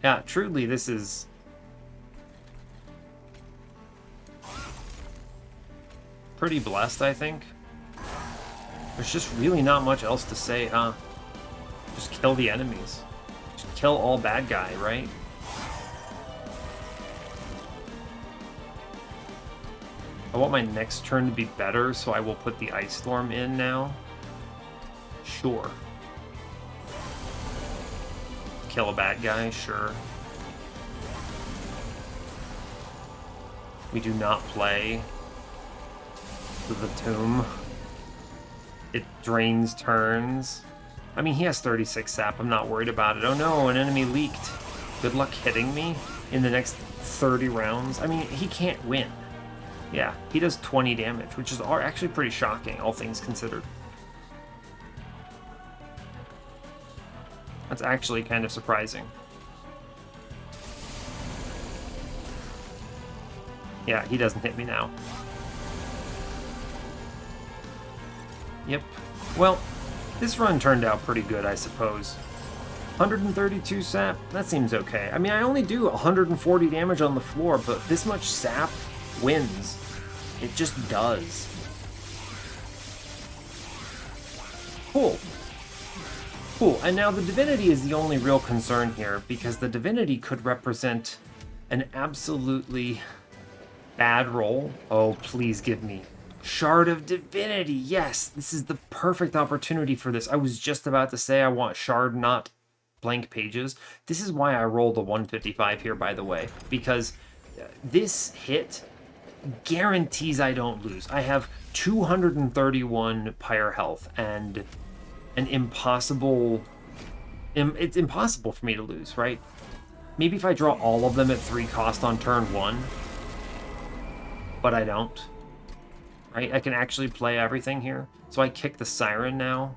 Yeah, truly, this is pretty blessed, I think. There's just really not much else to say, huh? Just kill the enemies. Just kill all bad guy, right? I want my next turn to be better, so I will put the Ice Storm in now. Sure. Kill a bad guy, sure. We do not play the Tomb. It drains turns. I mean, he has 36 sap. I'm not worried about it. Oh no, an enemy leaked. Good luck hitting me in the next 30 rounds. I mean, he can't win. Yeah, he does 20 damage, which is actually pretty shocking, all things considered. That's actually kind of surprising. Yeah, he doesn't hit me now. Yep. Well, this run turned out pretty good, I suppose. 132 sap, that seems okay. I mean, I only do 140 damage on the floor, but this much sap wins. It just does. Cool. Cool, and now the Divinity is the only real concern here, because the Divinity could represent an absolutely bad roll. Oh, please give me Shard of Divinity. Yes, this is the perfect opportunity for this. I was just about to say I want Shard, not blank pages. This is why I rolled a 155 here, by the way, because this hit guarantees I don't lose. I have 231 pyre health and an impossible... It's impossible for me to lose, right? Maybe if I draw all of them at 3 cost on turn 1, but I don't. Right? I can actually play everything here. So I kick the Siren now.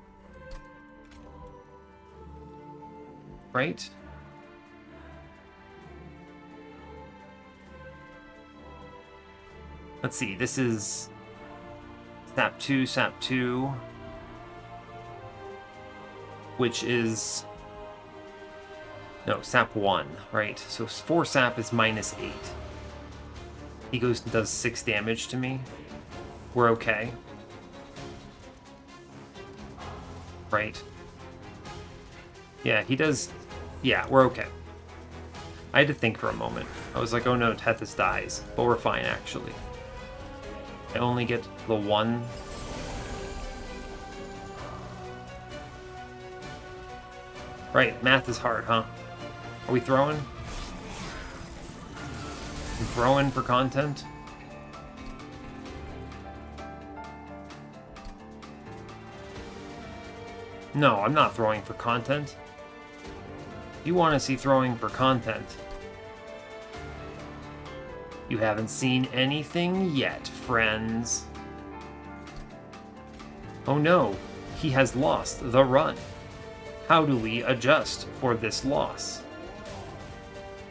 Right? Let's see, this is Sap 2, which is... No, Sap 1, right? So 4 Sap is minus 8. He goes and does 6 damage to me. We're okay. Right? Yeah, he does... Yeah, we're okay. I had to think for a moment. I was like, oh no, Tethys dies. But we're fine, actually. I only get the 1. Right, math is hard, huh? Are we throwing? I'm throwing for content? No, I'm not throwing for content. You want to see throwing for content. You haven't seen anything yet, friends. Oh no, he has lost the run. How do we adjust for this loss?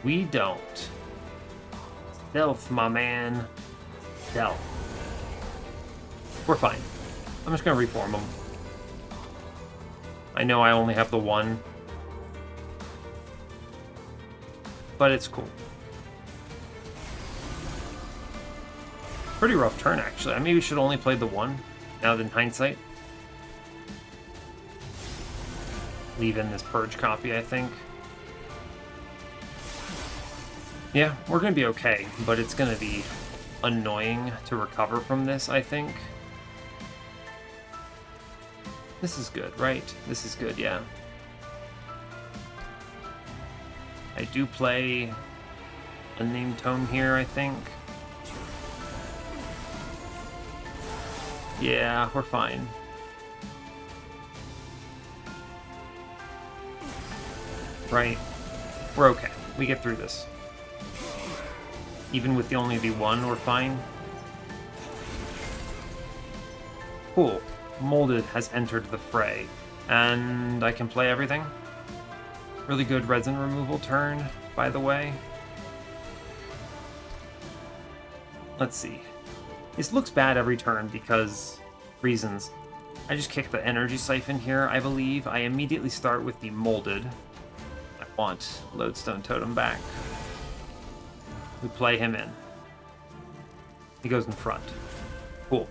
We don't. Stealth, my man. Stealth. We're fine. I'm just gonna reform him. I know I only have the 1. But it's cool. Pretty rough turn, actually. I maybe should only play the 1, now in hindsight. Leave in this Purge copy, I think. Yeah, we're gonna be okay, but it's gonna be annoying to recover from this, I think. This is good, right? This is good, yeah. I do play Unnamed Tome here, I think. Yeah, we're fine. Right. We're okay. We get through this. Even with only the one, we're fine. Cool. Molded has entered the fray. And I can play everything. Really good resin removal turn, by the way. Let's see. This looks bad every turn because reasons. I just kick the energy siphon here, I believe. I immediately start with the molded. I want Lodestone Totem back. We play him in. He goes in front. Cool.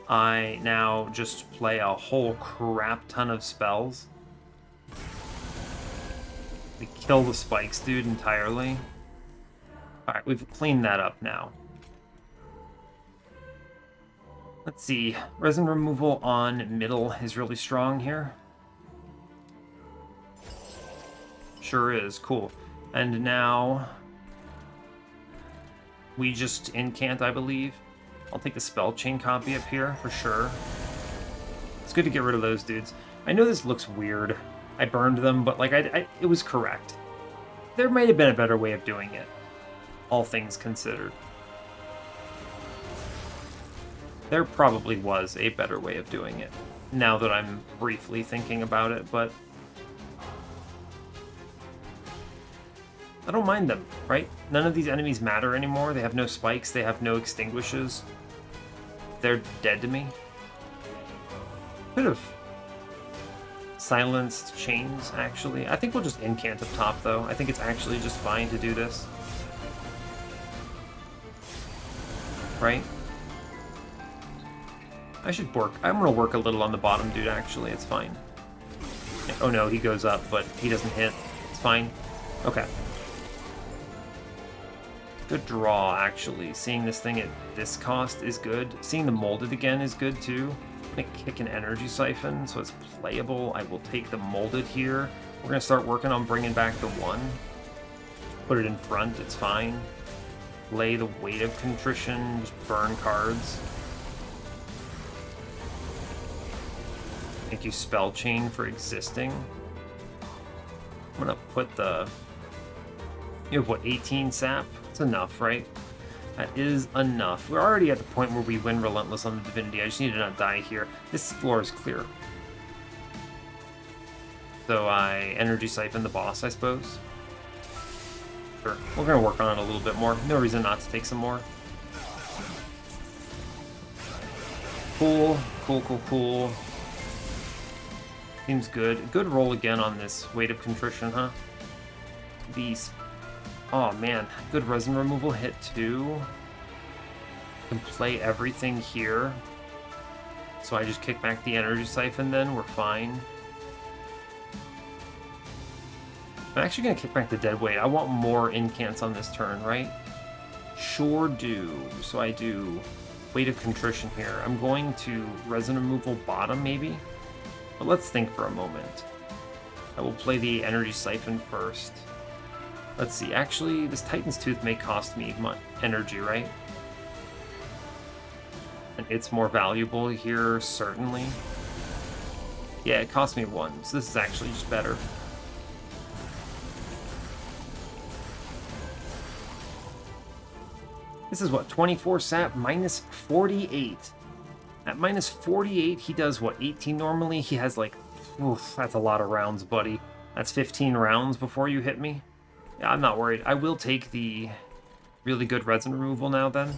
I now just play a whole crap ton of spells. We kill the spikes, dude, entirely. Alright, we've cleaned that up now. Let's see. Resin removal on middle is really strong here. Sure is. Cool. And now we just incant, I believe. I'll take the spell chain copy up here for sure. It's good to get rid of those dudes. I know this looks weird. I burned them, but like it was correct. There might have been a better way of doing it, all things considered. There probably was a better way of doing it, now that I'm briefly thinking about it, but I don't mind them, right? None of these enemies matter anymore. They have no spikes, they have no extinguishes. They're dead to me. Could have silenced chains, actually. I think we'll just incant up top, though. I think it's actually just fine to do this. Right? I should work. I'm going to work a little on the bottom dude, actually. It's fine. Oh no, he goes up, but he doesn't hit. It's fine. Okay. Good draw, actually. Seeing this thing at this cost is good. Seeing the molded again is good, too. I'm going to kick an energy siphon, so it's playable. I will take the molded here. We're going to start working on bringing back the one. Put it in front. It's fine. Lay the weight of contrition. Just burn cards. Thank you, Spell Chain, for existing. I'm going to put the... You have, what, 18 sap? That's enough, right? That is enough. We're already at the point where we win Relentless on the Divinity. I just need to not die here. This floor is clear. So I Energy Siphon the boss, I suppose. Sure. We're going to work on it a little bit more. No reason not to take some more. Cool. Cool, cool, cool. Seems good. Good roll again on this Weight of Contrition, huh? These... Oh man, good resin removal hit too. Can play everything here. So I just kick back the energy siphon then, we're fine. I'm actually gonna kick back the dead weight. I want more incants on this turn, right? Sure do. So I do Weight of Contrition here. I'm going to resin removal bottom maybe. But let's think for a moment. I will play the energy siphon first. Let's see, actually, this Titan's Tooth may cost me energy, right? And it's more valuable here, certainly. Yeah, it cost me 1, so this is actually just better. This is what, 24 sap, minus 48. At minus 48, he does, what, 18 normally? He has, like, oof, that's a lot of rounds, buddy. That's 15 rounds before you hit me. Yeah, I'm not worried. I will take the really good resin removal now, then.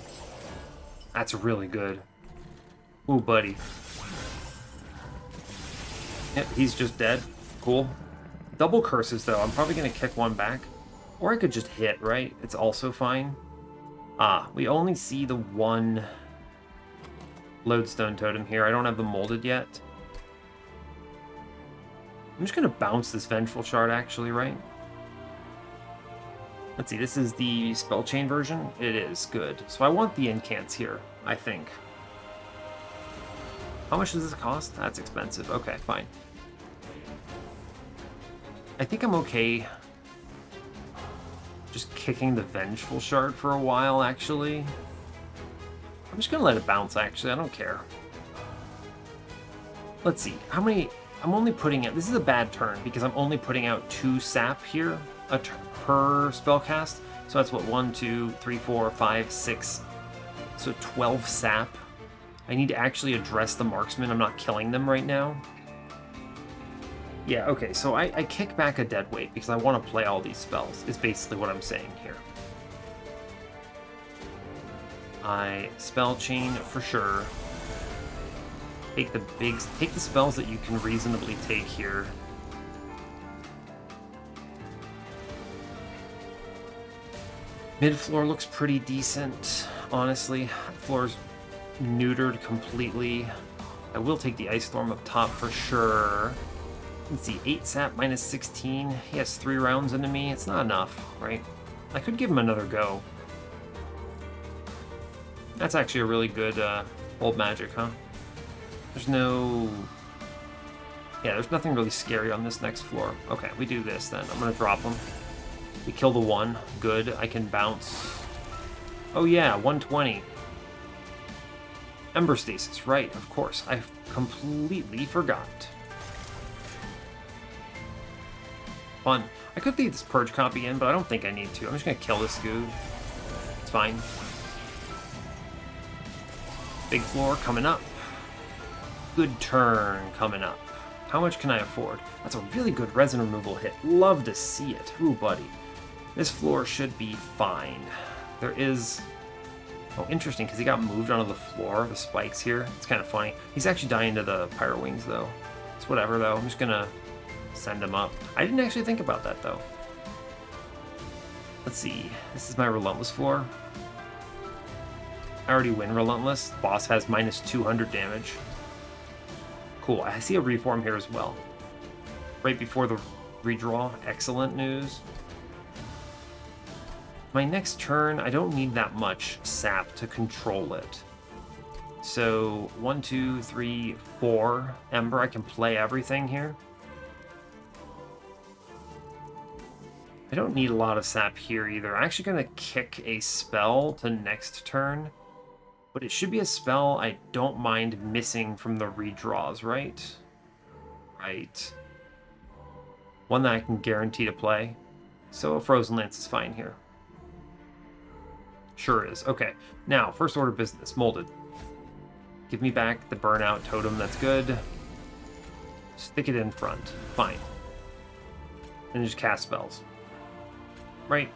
That's really good. Ooh, buddy. Yep, he's just dead. Cool. Double curses, though. I'm probably going to kick one back. Or I could just hit, right? It's also fine. Ah, we only see the one Lodestone Totem here. I don't have the molded yet. I'm just going to bounce this Vengeful Shard, actually, right? Let's see, this is the Spell Chain version? It is, good. So I want the incants here, I think. How much does this cost? That's expensive. Okay, fine. I think I'm okay Just kicking the Vengeful Shard for a while, actually. I'm just gonna let it bounce, actually. I don't care. Let's see. How many... I'm only putting out... This is a bad turn, because I'm only putting out 2 sap here per spellcast. So that's what, 1, 2, 3, 4, 5, 6. So 12 sap. I need to actually address the marksman. I'm not killing them right now. Yeah, okay, so I kick back a dead weight because I want to play all these spells, is basically what I'm saying here. I spell chain for sure. Take the spells that you can reasonably take here. Mid floor looks pretty decent, honestly. Floor's neutered completely. I will take the Ice Storm up top for sure. Let's see, 8 sap minus 16. He has 3 rounds into me. It's not enough, right? I could give him another go. That's actually a really good old magic, huh? There's no... Yeah, there's nothing really scary on this next floor. Okay, we do this then. I'm gonna drop him. We kill the 1. Good. I can bounce. Oh yeah, 120. Ember Stasis, right, of course. I completely forgot. Fun. I could leave this Purge copy in, but I don't think I need to. I'm just gonna kill this goo. It's fine. Big floor coming up. Good turn coming up. How much can I afford? That's a really good resin removal hit. Love to see it. Ooh, buddy. This floor should be fine. There is... Oh, interesting, because he got moved onto the floor, the spikes here. It's kind of funny. He's actually dying to the Pyro Wings, though. It's whatever, though. I'm just gonna send him up. I didn't actually think about that, though. Let's see. This is my Relentless floor. I already win Relentless. Boss has minus 200 damage. Cool. I see a reform here as well. Right before the redraw. Excellent news. My next turn, I don't need that much sap to control it. So 1, 2, 3, 4 Ember. I can play everything here. I don't need a lot of sap here either. I'm actually going to kick a spell to next turn. But it should be a spell I don't mind missing from the redraws, right? Right. One that I can guarantee to play. So a Frozen Lance is fine here. Sure is. Okay. Now, first order business. Molded. Give me back the Burnout Totem. That's good. Stick it in front. Fine. And just cast spells. Right.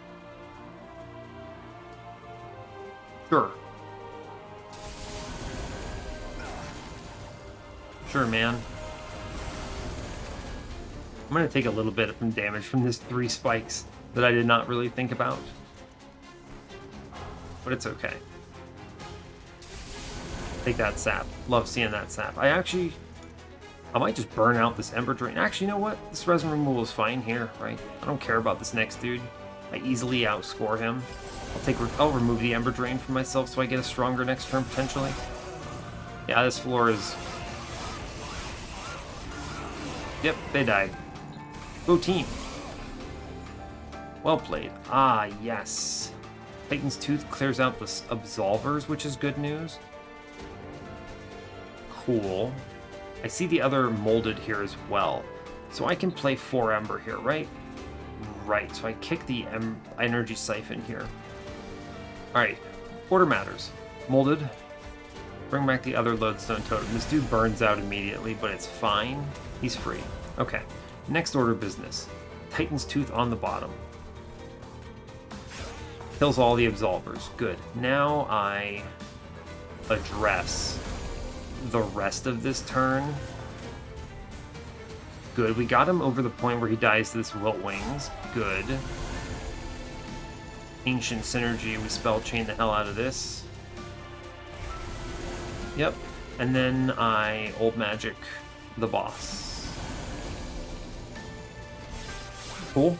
Sure. Sure, man. I'm going to take a little bit of damage from this 3 spikes that I did not really think about. But it's okay. Take that sap. Love seeing that sap. I might just burn out this Ember Drain. Actually, you know what? This resin removal is fine here, right? I don't care about this next dude. I easily outscore him. I'll remove the Ember Drain for myself so I get a stronger next turn, potentially. Yeah, this floor is... Yep, they died. Go team. Well played. Ah, yes. Titan's Tooth clears out the Absolvers, which is good news. Cool. I see the other molded here as well. So I can play 4 Ember here, right? Right, so I kick the Energy Siphon here. Alright, order matters. Molded. Bring back the other Lodestone Totem. This dude burns out immediately, but it's fine. He's free. Okay, next order business. Titan's Tooth on the bottom. Kills all the Absolvers. Good. Now I address the rest of this turn. Good. We got him over the point where he dies to this Wilt Wings. Good. Ancient Synergy. We spell chain the hell out of this. Yep. And then I Old Magic the boss. Cool.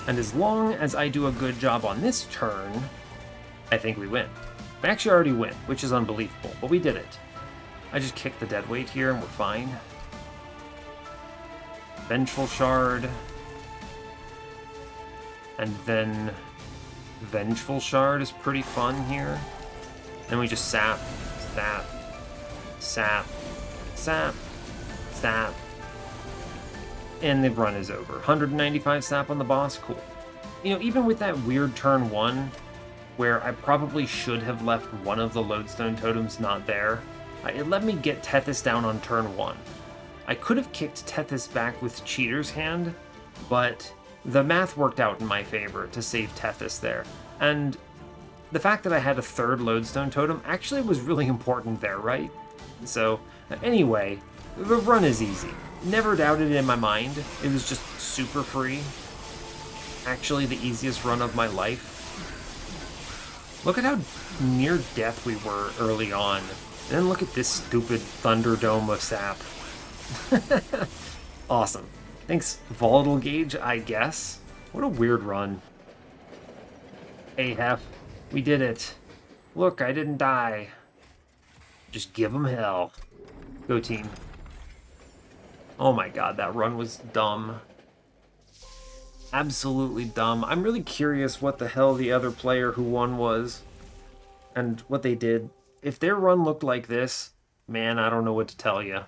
And as long as I do a good job on this turn, I think we win. We actually already win, which is unbelievable, but we did it. I just kicked the dead weight here and we're fine. Vengeful Shard. And then Vengeful Shard is pretty fun here. Then we just sap, sap, sap, sap, sap. And the run is over. 195 sap on the boss, cool. You know, even with that weird turn 1, where I probably should have left one of the lodestone totems not there, it let me get Tethys down on turn 1. I could have kicked Tethys back with Cheater's Hand, but the math worked out in my favor to save Tethys there. And the fact that I had a third lodestone totem actually was really important there, right? So, anyway, the run is easy. Never doubted it in my mind. It was just super free. Actually, the easiest run of my life. Look at how near death we were early on. And then look at this stupid Thunderdome of sap. Awesome. Thanks, Volatile Gauge, I guess. What a weird run. Hey, Hef. We did it. Look, I didn't die. Just give them hell. Go team. Oh my god, that run was dumb. Absolutely dumb. I'm really curious what the hell the other player who won was. And what they did. If their run looked like this, man, I don't know what to tell you.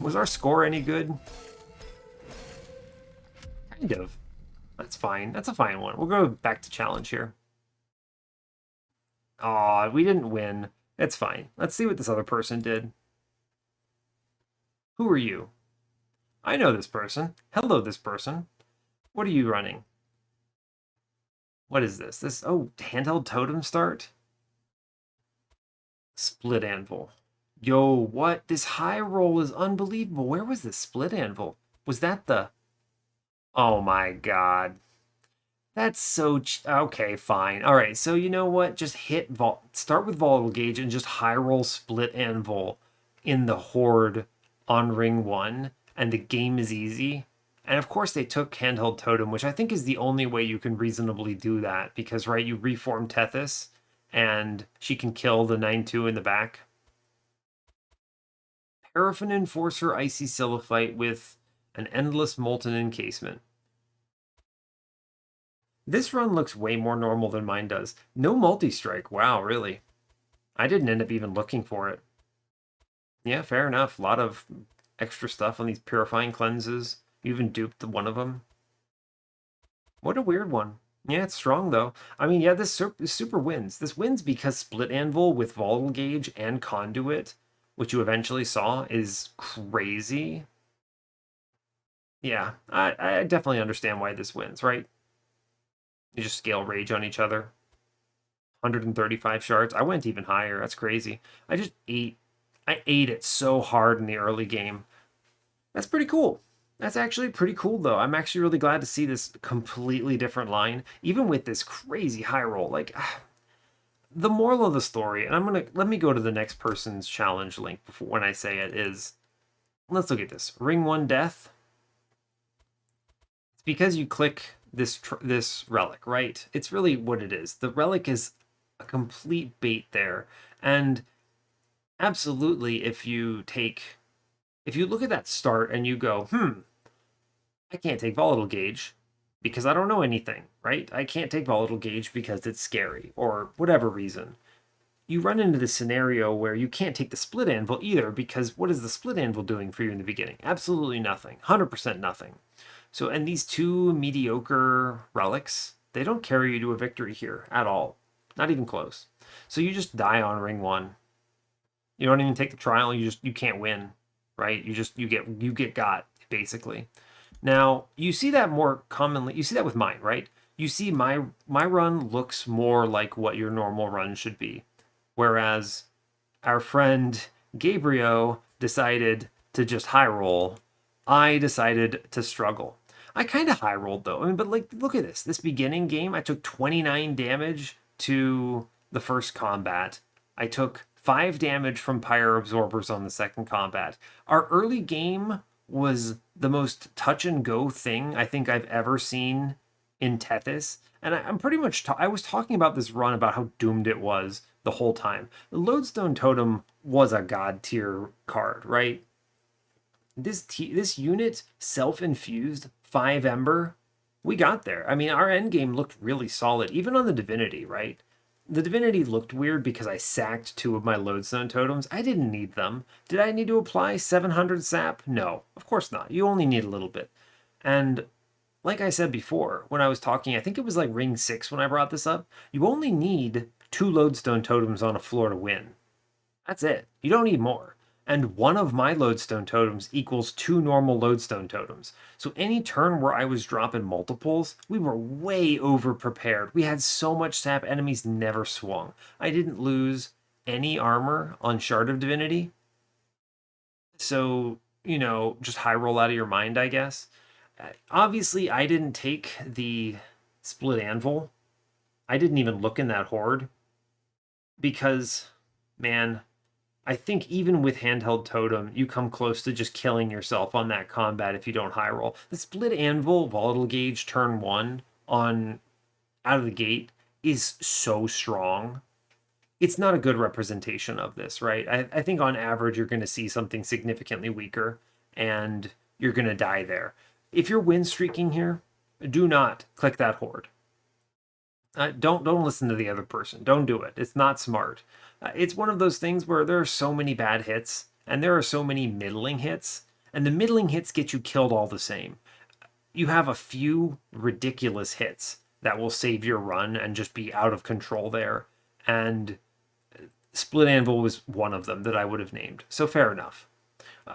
Was our score any good? Kind of. That's fine. That's a fine one. We'll go back to challenge here. Aw, we didn't win. It's fine. Let's see what this other person did. Who are you? I know this person. Hello, this person. What are you running? What is this? Oh, handheld totem start? Split anvil. Yo, what? This high roll is unbelievable. Where was this split anvil? Was that the... Oh my god. That's so... Okay, fine. All right, so you know what? Just start with Volatile Gauge and just high roll split anvil in the Horde on ring 1, and the game is easy. And of course they took handheld totem, which I think is the only way you can reasonably do that, because, right, you reform Tethys, and she can kill the 9/2 in the back. Paraffin Enforcer Icy Siliphyte with an Endless Molten Encasement. This run looks way more normal than mine does. No multi-strike. Wow, really? I didn't end up even looking for it. Yeah, fair enough. A lot of extra stuff on these Purifying Cleanses. You even duped one of them. What a weird one. Yeah, it's strong, though. I mean, yeah, this super wins. This wins because Split Anvil with Volatile Gauge and Conduit, which you eventually saw, is crazy. Yeah, I definitely understand why this wins, right? You just scale Rage on each other. 135 shards. I went even higher. That's crazy. I ate it so hard in the early game. That's pretty cool. That's actually pretty cool, though. I'm actually really glad to see this completely different line, even with this crazy high roll. Like, the moral of the story, and let me go to the next person's challenge link before when I say it is, let's look at this. Ring 1 death. It's because you click this relic, right? It's really what it is. The relic is a complete bait there. And absolutely, if you look at that start and you go, I can't take Volatile Gauge because I don't know anything, right? I can't take Volatile Gauge because it's scary or whatever reason. You run into this scenario where you can't take the Split Anvil either, because what is the Split Anvil doing for you in the beginning? Absolutely nothing. 100% nothing. So, and these two mediocre relics, they don't carry you to a victory here at all. Not even close. So you just die on ring 1. You don't even take the trial. You can't win, right? You get got, basically. Now, you see that more commonly. You see that with mine, right? You see my run looks more like what your normal run should be. Whereas our friend Gabriel decided to just high roll. I decided to struggle. I kind of high rolled, though. I mean, but like, look at this. This beginning game, I took 29 damage to the first combat. I took 5 damage from Pyre Absorbers on the second combat. Our early game was the most touch and go thing I think I've ever seen in Tethys. And I'm pretty much, I was talking about this run about how doomed it was the whole time. The Lodestone Totem was a god tier card, right? This unit, self-infused, 5 Ember, We got there. I mean, our end game looked really solid, even on the Divinity, right? The Divinity looked weird because I sacked two of my Lodestone totems. I didn't need them. Did I need to apply 700 sap? No, of course not. You only need a little bit. And like I said before, when I was talking, I think it was like ring 6 when I brought this up, you only need two Lodestone totems on a floor to win. That's it. You don't need more. And one of my Lodestone totems equals two normal Lodestone totems. So any turn where I was dropping multiples, we were way over prepared. We had so much sap, enemies never swung. I didn't lose any armor on Shard of Divinity. So, just high roll out of your mind, I guess. Obviously, I didn't take the split anvil. I didn't even look in that horde because, man, I think even with handheld totem, you come close to just killing yourself on that combat if you don't high roll. The split anvil volatile gauge turn 1 on out of the gate is so strong. It's not a good representation of this, right? I think on average you're going to see something significantly weaker and you're going to die there. If you're win streaking here, do not click that horde. Don't listen to the other person. Don't do it. It's not smart. It's one of those things where there are so many bad hits and there are so many middling hits, and the middling hits get you killed all the same. You have a few ridiculous hits that will save your run and just be out of control there. And Split Anvil was one of them that I would have named. So fair enough.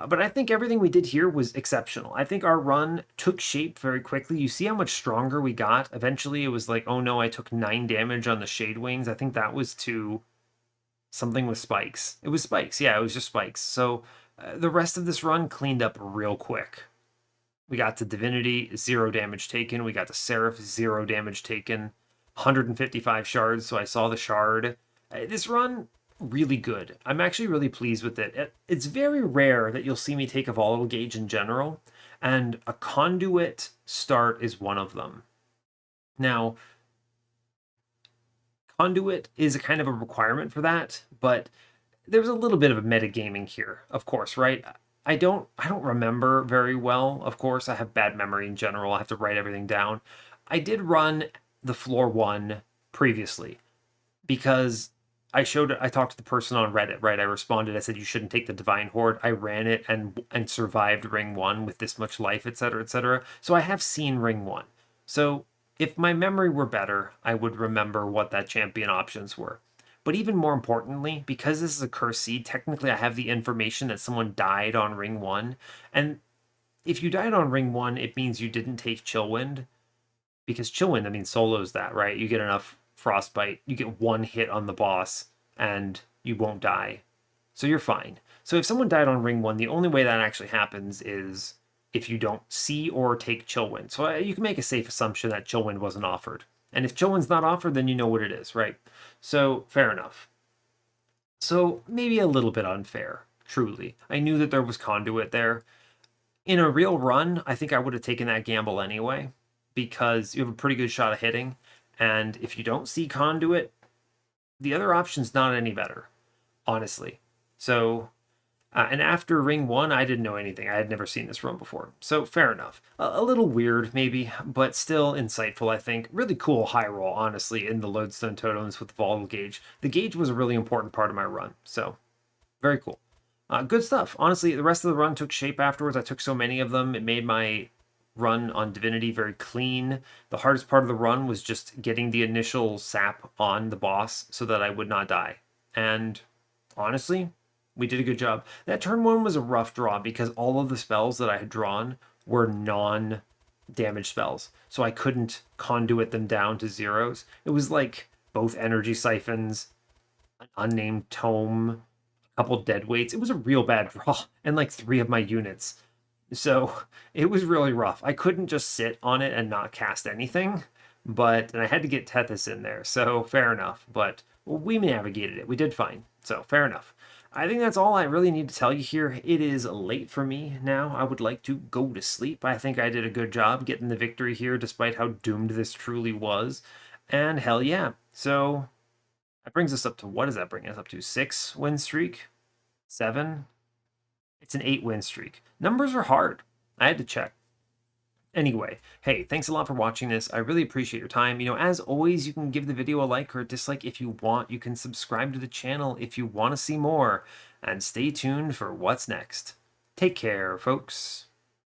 But I think everything we did here was exceptional. I think our run took shape very quickly. You see how much stronger we got. Eventually, it was like, oh no, I took 9 damage on the Shade Wings. I think that was to something with spikes. It was spikes. Yeah, it was just spikes. So the rest of this run cleaned up real quick. We got to Divinity, 0 damage taken. We got to Seraph, 0 damage taken. 155 shards, so I saw the shard. This run really good. I'm actually really pleased with it. It's very rare that you'll see me take a volatile gauge in general, and a conduit start is one of them. Now, conduit is a kind of a requirement for that, but there's a little bit of a metagaming here, of course, right? I don't remember very well. Of course, I have bad memory in general. I have to write everything down. I did run the floor 1 previously because I talked to the person on Reddit, right? I responded, I said you shouldn't take the Divine Horde. I ran it and survived ring 1 with this much life, etc., etc. So I have seen ring 1. So if my memory were better, I would remember what that champion options were. But even more importantly, because this is a curse seed, technically I have the information that someone died on ring 1. And if you died on ring 1, it means you didn't take Chillwind. Because Chillwind, I mean, solos that, right? You get enough Frostbite, you get 1 hit on the boss, and you won't die. So you're fine. So if someone died on ring 1, the only way that actually happens is if you don't see or take Chillwind. So you can make a safe assumption that Chillwind wasn't offered. And if Chillwind's not offered, then you know what it is, right? So fair enough. So maybe a little bit unfair, truly. I knew that there was conduit there. In a real run, I think I would have taken that gamble anyway, because you have a pretty good shot of hitting. And if you don't see conduit, the other option's not any better, honestly. So, and after ring 1, I didn't know anything. I had never seen this run before. So fair enough. A little weird, maybe, but still insightful, I think. Really cool high roll, honestly, in the Lodestone totems with the volatile gauge. The gauge was a really important part of my run. So, very cool. Good stuff. Honestly, the rest of the run took shape afterwards. I took so many of them. It made my run on Divinity very clean. The hardest part of the run was just getting the initial sap on the boss so that I would not die. And honestly, we did a good job. That turn 1 was a rough draw because all of the spells that I had drawn were non-damage spells. So I couldn't conduit them down to zeros. It was like both energy siphons, an unnamed tome, a couple dead weights. It was a real bad draw, and like 3 of my units. So it was really rough. I couldn't just sit on it and not cast anything, and I had to get Tethys in there. So fair enough. But we navigated it. We did fine. So fair enough. I think that's all I really need to tell you here. It is late for me now. I would like to go to sleep. I think I did a good job getting the victory here, despite how doomed this truly was. And hell yeah. So that brings us up to, what does that bring us up to? 6 win streak? 7? It's an 8 win streak. Numbers are hard. I had to check. Anyway, hey, thanks a lot for watching this. I really appreciate your time. As always, you can give the video a like or a dislike if you want. You can subscribe to the channel if you want to see more. And stay tuned for what's next. Take care, folks.